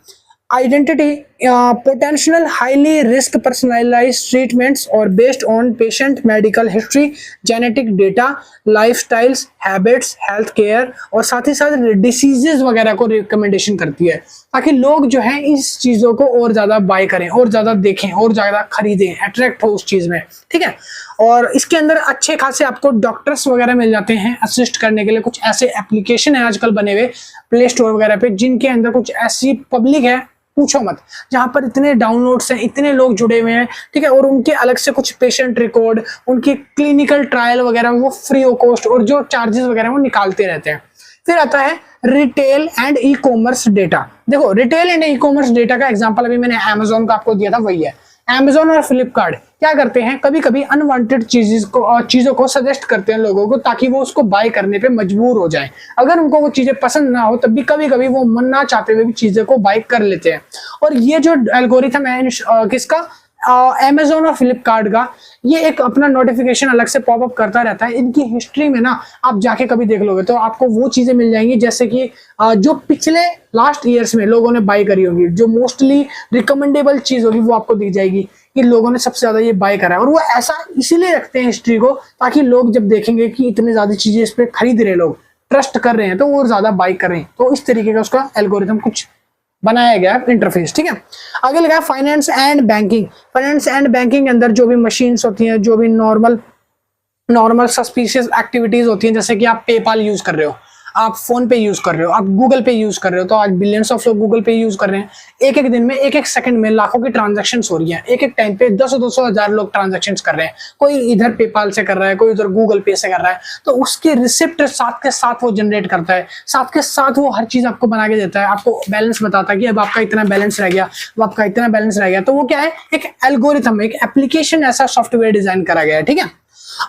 identity potential highly risk personalised treatments और based on patient medical history, genetic data, lifestyles, habits, health care और साथ ही साथ डिसीजेस वगैरह को रिकमेंडेशन करती है, ताकि लोग जो है इस चीजों को और ज्यादा बाय करें और ज्यादा देखें और ज्यादा खरीदें, अट्रैक्ट हो उस चीज में, ठीक है। और इसके अंदर अच्छे खासे आपको डॉक्टर्स वगैरह मिल जाते हैं असिस्ट करने के लिए। कुछ ऐसे एप्लीकेशन है आजकल बने हुए प्ले स्टोर वगैरह पे, जिनके अंदर कुछ ऐसी पब्लिक है पूछो मत, जहां पर इतने डाउनलोड्स हैं, इतने लोग जुड़े हुए हैं, ठीक है। और उनके अलग से कुछ पेशेंट रिकॉर्ड, उनकी क्लिनिकल ट्रायल वगैरह वो फ्री ऑफ कॉस्ट और जो चार्जेस वगैरह वो निकालते रहते हैं। फिर आता है retail and e commerce data. देखो retail and e commerce data का एग्जांपल अभी मैंने अमेजोन का आपको दिया था, वही है। अमेजोन और फ्लिपकार्ट क्या करते हैं, कभी कभी अनवांटेड चीजों को सजेस्ट करते हैं लोगों को, ताकि वो उसको बाय करने पे मजबूर हो जाएं। अगर उनको वो चीजें पसंद ना हो तब भी कभी कभी वो मन ना चाहते हुए भी चीजें को बाय कर लेते हैं। और ये जो एल्गोरिथम है किसका, अमेजोन और फ्लिपकार्ट का, ये एक अपना नोटिफिकेशन अलग से पॉपअप करता रहता है। इनकी हिस्ट्री में ना आप जाके कभी देख लोगे तो आपको वो चीजें मिल जाएंगी जैसे कि जो पिछले लास्ट ईयर्स में लोगों ने बाय करी होगी, जो मोस्टली रिकमेंडेबल चीज होगी वो आपको दिख जाएगी कि लोगों ने सबसे ज्यादा ये बाय करा है। और वो ऐसा इसीलिए रखते हैं हिस्ट्री को, ताकि लोग जब देखेंगे कि इतनी ज्यादा चीजें इस पे खरीद रहे, लोग ट्रस्ट कर रहे हैं, तो वो ज्यादा बाय करें। तो इस तरीके का उसका एल्गोरिथम कुछ बनाया गया इंटरफेस, ठीक है। आगे लिखा है finance and banking. Finance and banking के अंदर जो भी मशीन्स होती हैं, जो भी नॉर्मल सस्पिशियस एक्टिविटीज होती हैं, जैसे कि आप पेपाल यूज कर रहे हो, आप फोन पे यूज कर रहे हो, आप गूगल पे यूज कर रहे हो, तो आज बिलियंस ऑफ लोग गूगल पे यूज कर रहे हैं। एक एक दिन में, एक एक सेकंड में लाखों की ट्रांजैक्शन हो रही है। एक एक टाइम पे 200 हजार लोग ट्रांजैक्शन कर रहे हैं। कोई इधर पेपाल से कर रहा है, कोई उधर गूगल पे से कर रहा है, तो उसकी रिसिप्ट साथ के साथ वो जनरेट करता है, साथ के साथ वो हर चीज आपको बना के देता है, आपको बैलेंस बताता है कि अब आपका इतना बैलेंस रह गया, अब आपका इतना बैलेंस रह गया। तो वो क्या है, एक एल्गोरिथम, एक एप्लीकेशन, ऐसा सॉफ्टवेयर डिजाइन करा गया है, ठीक है।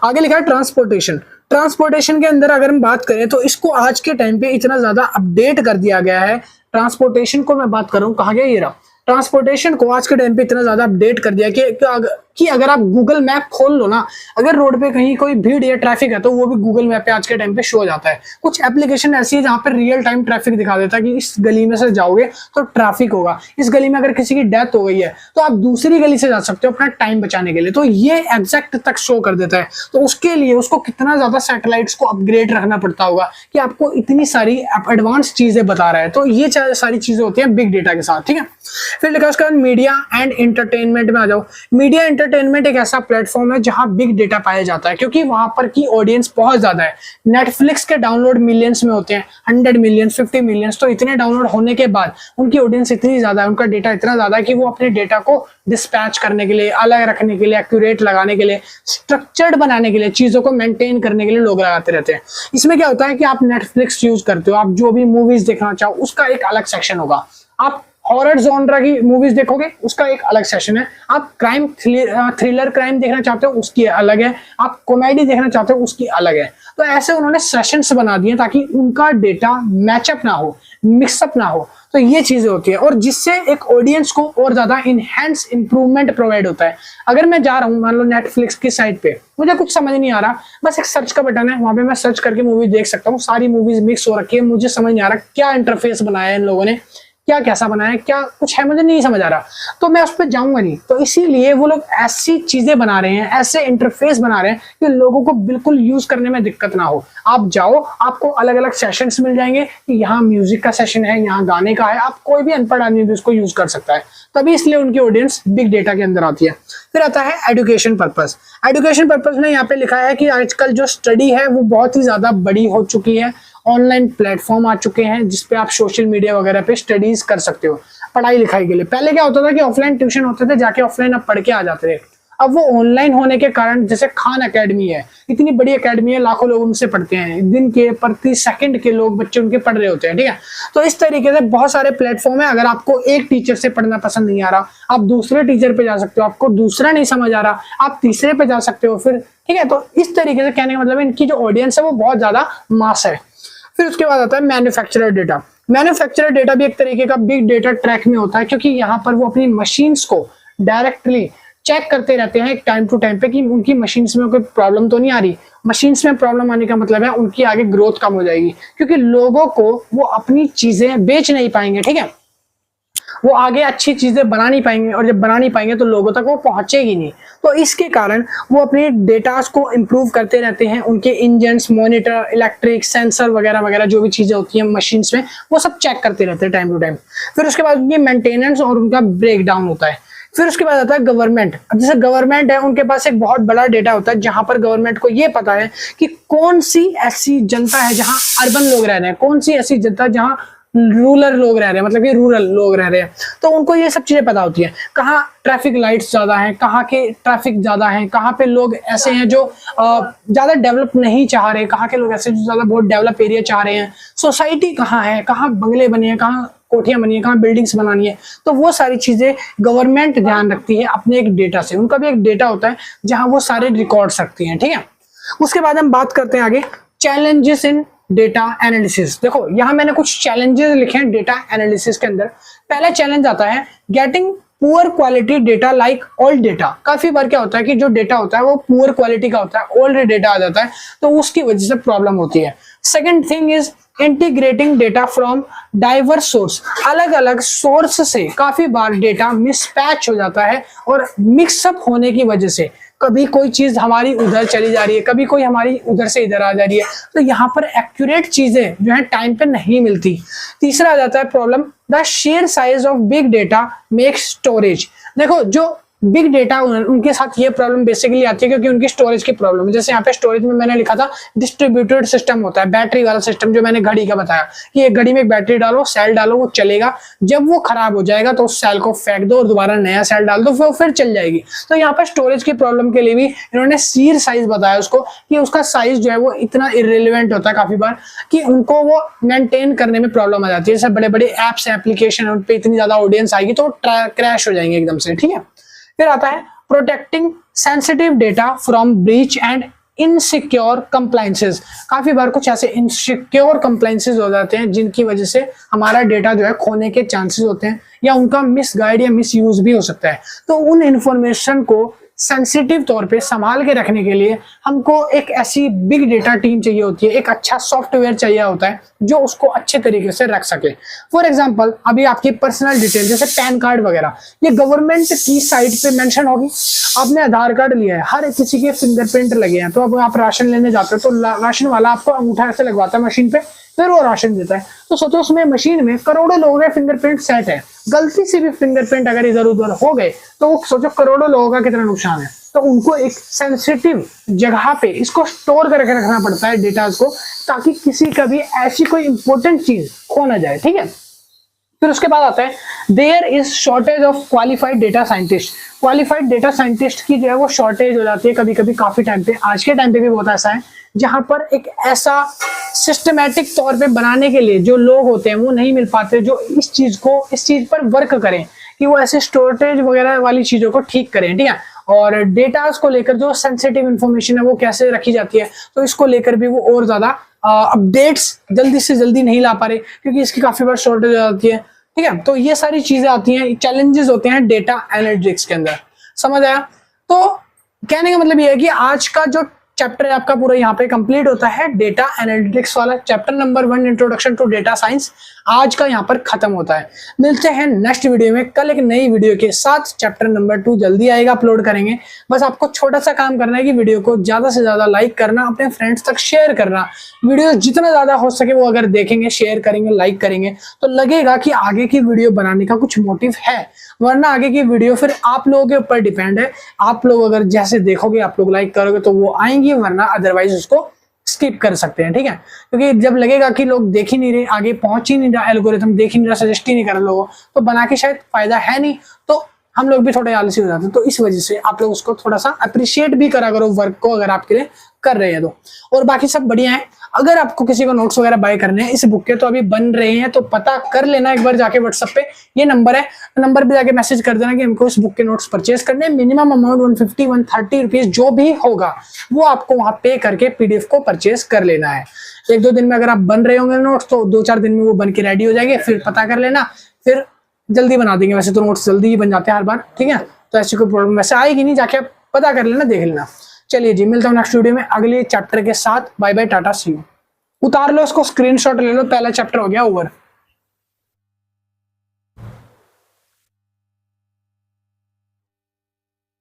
आगे लिखा है ट्रांसपोर्टेशन। ट्रांसपोर्टेशन के अंदर अगर हम बात करें तो इसको आज के टाइम पे इतना ज्यादा अपडेट कर दिया गया है। ट्रांसपोर्टेशन को मैं बात कर रहा हूं, कहा गया ये रहा। ट्रांसपोर्टेशन को आज के टाइम पे इतना ज्यादा अपडेट कर दिया कि कि अगर आप गूगल मैप खोल लो ना, अगर रोड पे कहीं कोई भीड़ या ट्रैफिक है तो वो भी गूगल मैप पे आज के टाइम पे शो हो जाता है। कुछ एप्लीकेशन ऐसी है जहाँ पे रियल टाइम ट्रैफिक दिखा देता है कि इस गली में से जाओगे तो ट्रैफिक होगा, इस गली में अगर किसी की डेथ हो गई है तो आप दूसरी गली से जा सकते हो अपना टाइम बचाने के लिए। तो ये एग्जैक्ट तक शो कर देता है। तो उसके लिए उसको कितना ज्यादा सैटेलाइट्स को अपग्रेड रखना पड़ता होगा कि आपको इतनी सारी एडवांस चीजें बता रहा है। तो ये सारी चीजें होती हैं बिग डेटा के साथ, ठीक है। फिर लिखा उसके बाद मीडिया एंड एंटरटेनमेंट में आ जाओ। मीडिया एंटरटेनमेंट एक ऐसा प्लेटफॉर्म है जहां बिग डेटा पाया जाता है, क्योंकि वहां पर की ऑडियंस बहुत ज्यादा है। नेटफ्लिक्स के डाउनलोड मिलियंस में होते हैं, 100 मिलियन, 50 मिलियन। तो इतने डाउनलोड होने के बाद उनकी ऑडियंस इतनी ज्यादा है, उनका डेटा इतना ज्यादा है कि वो अपने डेटा को डिस्पैच करने के लिए, अलग रखने के लिए, एक्यूरेट लगाने के लिए, स्ट्रक्चर्ड बनाने के लिए, चीजों को मेंटेन करने के लिए लोग लगाते रहते हैं। इसमें क्या होता है कि आप नेटफ्लिक्स यूज करते हो, आप जो भी मूवीज देखना चाहो उसका एक अलग सेक्शन होगा। आप हॉरर जॉनरा की मूवीज देखोगे उसका एक अलग सेशन है। आप क्राइम थ्रिलर क्राइम देखना चाहते हो उसकी अलग है। आप कॉमेडी देखना चाहते हो उसकी अलग है। तो ऐसे उन्होंने सेशंस बना दिए ताकि उनका डेटा मैचअप ना हो, मिक्सअप ना हो। तो ये चीजें होती है और जिससे एक ऑडियंस को और ज्यादा इनहैंस इंप्रूवमेंट प्रोवाइड होता है। अगर मैं जा रहा हूँ मान लो नेटफ्लिक्स की साइट पे, मुझे कुछ समझ नहीं आ रहा, बस एक सर्च का बटन है, वहां पे मैं सर्च करके मूवी देख सकता हूँ। सारी मूवीज मिक्स हो रखी है, मुझे समझ नहीं आ रहा क्या इंटरफेस बनाया है इन लोगों ने, क्या कैसा बनाया है, क्या कुछ है मुझे नहीं समझ आ रहा, तो मैं उस पर जाऊंगा नहीं। तो इसीलिए वो लोग ऐसी चीजें बना रहे हैं, ऐसे इंटरफेस बना रहे हैं कि लोगों को बिल्कुल यूज करने में दिक्कत ना हो। आप जाओ, आपको अलग अलग सेशंस मिल जाएंगे कि यहाँ म्यूजिक का सेशन है, यहाँ गाने का है, आप कोई भी अनपढ़ आदमी भी उसको यूज कर सकता है। तभी इसलिए उनकी ऑडियंस बिग डेटा के अंदर आती है। फिर आता है एजुकेशन पर्पस। एजुकेशन पर्पस में यहाँ पे लिखा है कि आजकल जो स्टडी है वो बहुत ही ज्यादा बड़ी हो चुकी है। ऑनलाइन प्लेटफॉर्म आ चुके हैं जिसपे आप सोशल मीडिया वगैरह पे स्टडीज कर सकते हो पढ़ाई लिखाई के लिए। पहले क्या होता था कि ऑफलाइन ट्यूशन होते थे, जाके ऑफलाइन आप पढ़ के आ जाते थे। अब वो ऑनलाइन होने के कारण, जैसे खान एकेडमी है, इतनी बड़ी एकेडमी है, लाखों लोग उनसे पढ़ते हैं, दिन के प्रति सेकंड के लोग बच्चे उनके पढ़ रहे होते हैं, ठीक है। तो इस तरीके से बहुत सारे प्लेटफॉर्म है। अगर आपको एक टीचर से पढ़ना पसंद नहीं आ रहा, आप दूसरे टीचर पे जा सकते हो। आपको दूसरा नहीं समझ आ रहा, आप तीसरे पे जा सकते हो फिर, ठीक है। तो इस तरीके से कहने का मतलब इनकी जो ऑडियंस है वो बहुत ज्यादा मास है। फिर उसके बाद आता है मैन्युफैक्चरर डेटा। मैन्युफैक्चरर डेटा भी एक तरीके का बिग डेटा ट्रैक में होता है, क्योंकि यहाँ पर वो अपनी मशीन्स को डायरेक्टली चेक करते रहते हैं टाइम टू टाइम पे कि उनकी मशीन्स में कोई प्रॉब्लम तो नहीं आ रही। मशीन्स में प्रॉब्लम आने का मतलब है उनकी आगे ग्रोथ कम हो जाएगी, क्योंकि लोगों को वो अपनी चीजें बेच नहीं पाएंगे, ठीक है। वो आगे अच्छी चीजें बना नहीं पाएंगे, और जब बना नहीं पाएंगे तो लोगों तक वो पहुंचेगी नहीं। तो इसके कारण वो अपने डेटास को इंप्रूव करते रहते हैं। उनके इंजन्स, मॉनिटर, इलेक्ट्रिक, सेंसर वगैरह वगैरह जो भी चीजें होती हैं मशीन्स में, वो सब चेक करते रहते हैं टाइम टू टाइम। फिर उसके बाद उनकी मेंटेनेंस और उनका ब्रेक डाउन होता है। फिर उसके बाद आता है गवर्नमेंट। अब जैसे गवर्नमेंट है, उनके पास एक बहुत बड़ा डेटा होता है जहां पर गवर्नमेंट को ये पता है कि कौन सी ऐसी जनता है जहां अर्बन लोग रह रहे हैं, कौन सी ऐसी जनता जहां रूरल लोग रह रहे हैं, मतलब कि रूरल लोग रह रहे हैं। तो उनको ये सब चीजें पता होती है, कहाँ ट्रैफिक लाइट्स ज्यादा हैं, कहाँ के ट्रैफिक ज्यादा हैं, कहाँ पे लोग ऐसे हैं जो ज्यादा डेवलप नहीं चाह रहे, कहाँ के लोग ऐसे जो ज्यादा बहुत डेवलप एरिया चाह रहे हैं, सोसाइटी कहाँ है, कहाँ बंगले बने हैं, कहाँ कोठियां बनी है, कहाँ बिल्डिंग्स बनानी है। तो वो सारी चीजें गवर्नमेंट ध्यान रखती है अपने एक डेटा से। उनका भी एक डेटा होता है जहां वो सारे रिकॉर्ड्स रखती हैं, ठीक है। उसके बाद हम बात करते हैं आगे चैलेंजेस इन डेटा एनालिसिस। देखो यहाँ मैंने कुछ चैलेंजेस लिखे हैं डेटा एनालिसिस के अंदर। पहला चैलेंज आता है getting poor quality data like old data. काफी बार क्या होता है कि जो डेटा होता है वो पुअर क्वालिटी का होता है, ओल्ड डेटा आ जाता है, तो उसकी वजह से प्रॉब्लम होती है। Second thing is integrating data from diverse source. अलग अलग सोर्स से काफी बार डेटा मिसपैच हो जाता है, और मिक्सअप होने की वजह से कभी कोई चीज हमारी उधर चली जा रही है, कभी कोई हमारी उधर से इधर आ जा रही है। तो यहाँ पर एक्यूरेट चीजें जो है टाइम पे नहीं मिलती। तीसरा आ जाता है problem the share size of big data make storage. देखो जो बिग डेटा उनके साथ ये प्रॉब्लम बेसिकली आती है क्योंकि उनकी स्टोरेज की प्रॉब्लम है। जैसे यहाँ पे स्टोरेज में मैंने लिखा था डिस्ट्रीब्यूटेड सिस्टम होता है, बैटरी वाला सिस्टम, जो मैंने घड़ी का बताया कि एक घड़ी में एक बैटरी डालो, सेल डालो, वो चलेगा। जब वो खराब हो जाएगा तो उस सेल को फेंक दो और दोबारा नया सेल डाल दो, फिर चल जाएगी। तो यहाँ पर स्टोरेज की प्रॉब्लम के लिए भी इन्होंने शेयर साइज बताया उसको, कि उसका साइज जो है वो इतना इररिलेवेंट होता है काफी बार कि उनको वो मेंटेन करने में प्रॉब्लम आ जाती है। जैसे बड़े बड़े एप्स, एप्लीकेशन, उन पे इतनी ज्यादा ऑडियंस आएगी तो क्रैश हो जाएंगे एकदम से, ठीक है। फिर आता है protecting sensitive data from breach and insecure compliances. काफी बार कुछ ऐसे इनसिक्योर कंप्लायंसेस हो जाते हैं जिनकी वजह से हमारा डेटा जो है खोने के चांसेस होते हैं, या उनका मिसगाइड या मिसयूज भी हो सकता है। तो उन इंफॉर्मेशन को सेंसिटिव तौर पे संभाल के रखने के लिए हमको एक ऐसी बिग डेटा टीम चाहिए होती है, एक अच्छा सॉफ्टवेयर चाहिए होता है जो उसको अच्छे तरीके से रख सके। फॉर एग्जांपल अभी आपकी पर्सनल डिटेल जैसे पैन कार्ड वगैरह ये गवर्नमेंट की साइट पे मेंशन होगी। आपने आधार कार्ड लिया है, हर किसी के फिंगरप्रिंट लगे हैं, तो अब आप राशन लेने जाते हो तो राशन वाला आपको अंगूठा ऐसे लगवाता है मशीन पे, फिर वो राशन देता है। तो सोचो उसमें मशीन में करोड़ों लोगों के फिंगरप्रिंट सेट है, गलती से भी फिंगरप्रिंट अगर इधर उधर हो गए तो सोचो करोड़ों लोगों का कितना नुकसान है। तो उनको एक सेंसिटिव जगह पे इसको स्टोर करके रखना पड़ता है डेटा को, ताकि किसी का भी ऐसी कोई इंपॉर्टेंट चीज खो ना जाए, ठीक है। फिर उसके बाद आता है there is shortage of qualified data scientist. Qualified data scientist की जो है वो शॉर्टेज हो जाती है कभी कभी काफी टाइम पे, आज के टाइम पे भी बहुत ऐसा है जहां पर एक ऐसा सिस्टमैटिक तौर पे बनाने के लिए जो लोग होते हैं वो नहीं मिल पाते जो इस चीज पर वर्क करें कि वो ऐसे स्टोरेज वगैरह वाली चीजों को ठीक करें, ठीक है। और डेटा को लेकर जो सेंसिटिव इंफॉर्मेशन है वो कैसे रखी जाती है, तो इसको लेकर भी वो और ज्यादा अपडेट्स जल्दी से जल्दी नहीं ला पा रहे क्योंकि इसकी काफी बार शॉर्टेज हो जाती है, ठीक है। तो ये सारी चीजें आती हैं, चैलेंजेस होते हैं डेटा एनालिटिक्स के अंदर, समझ आया। तो कहने का मतलब ये है कि आज का जो चैप्टर है आपका पूरा यहाँ पे कंप्लीट होता है, डेटा एनालिटिक्स वाला chapter number 1 introduction to data science आज का यहाँ पर खत्म होता है। मिलते हैं नेक्स्ट वीडियो में कल एक नई वीडियो के साथ। चैप्टर नंबर 2 जल्दी आएगा, अपलोड करेंगे। बस आपको छोटा सा काम करना है कि वीडियो को ज्यादा से ज्यादा लाइक करना, अपने फ्रेंड्स तक शेयर करना। वीडियो जितना ज्यादा हो सके वो अगर देखेंगे, शेयर करेंगे, लाइक करेंगे तो लगेगा कि आगे की वीडियो बनाने का कुछ मोटिव है, वरना आगे की वीडियो फिर आप लोगों के ऊपर डिपेंड है। आप लोग अगर जैसे देखोगे, आप लोग लाइक करोगे तो वो आएंगी, वरना अदरवाइज उसको स्किप कर सकते हैं, ठीक है। क्योंकि जब लगेगा कि लोग देख ही नहीं रहे, आगे पहुंच ही नहीं रहा, एल्गोरिथम देख ही नहीं रहा, सजेस्ट ही नहीं कर रहे लोगों, तो बना के शायद फायदा है नहीं, तो हम लोग भी थोड़े आलसी हो जाते हैं। तो इस वजह से आप लोग उसको थोड़ा सा अप्रिशिएट भी करा करो वर्क को, अगर आपके लिए कर रहे हैं तो। और बाकी सब बढ़िया है। अगर आपको किसी को नोट्स वगैरह बाय करने हैं, इस बुक के तो अभी बन रहे हैं, तो पता कर लेना एक बार जाके व्हाट्सएप पे, ये नंबर है, नंबर पे जाके मैसेज कर देना कि हमको इस बुक के नोट्स परचेज करने हैं। मिनिमम अमाउंट 150 130 रुपीज जो भी होगा वो आपको वहां पे करके पीडीएफ को परचेज कर लेना है। 1-2 दिन में अगर आप बन रहे होंगे नोट्स तो 2-4 दिन में वो बन के रेडी हो जाएंगे, फिर पता कर लेना, फिर जल्दी बना देंगे। वैसे तो नोट्स जल्दी ही बन जाते हैं हर बार, ठीक है। तो ऐसी कोई प्रॉब्लम वैसे आएगी नहीं, जाके आप पता कर लेना, देख लेना। चलिए जी, मिलता हूँ नेक्स्ट वीडियो में अगले चैप्टर के साथ। Bye bye, tata, see you. उतार लो इसको, स्क्रीनशॉट ले लो, पहला चैप्टर हो गया ओवर।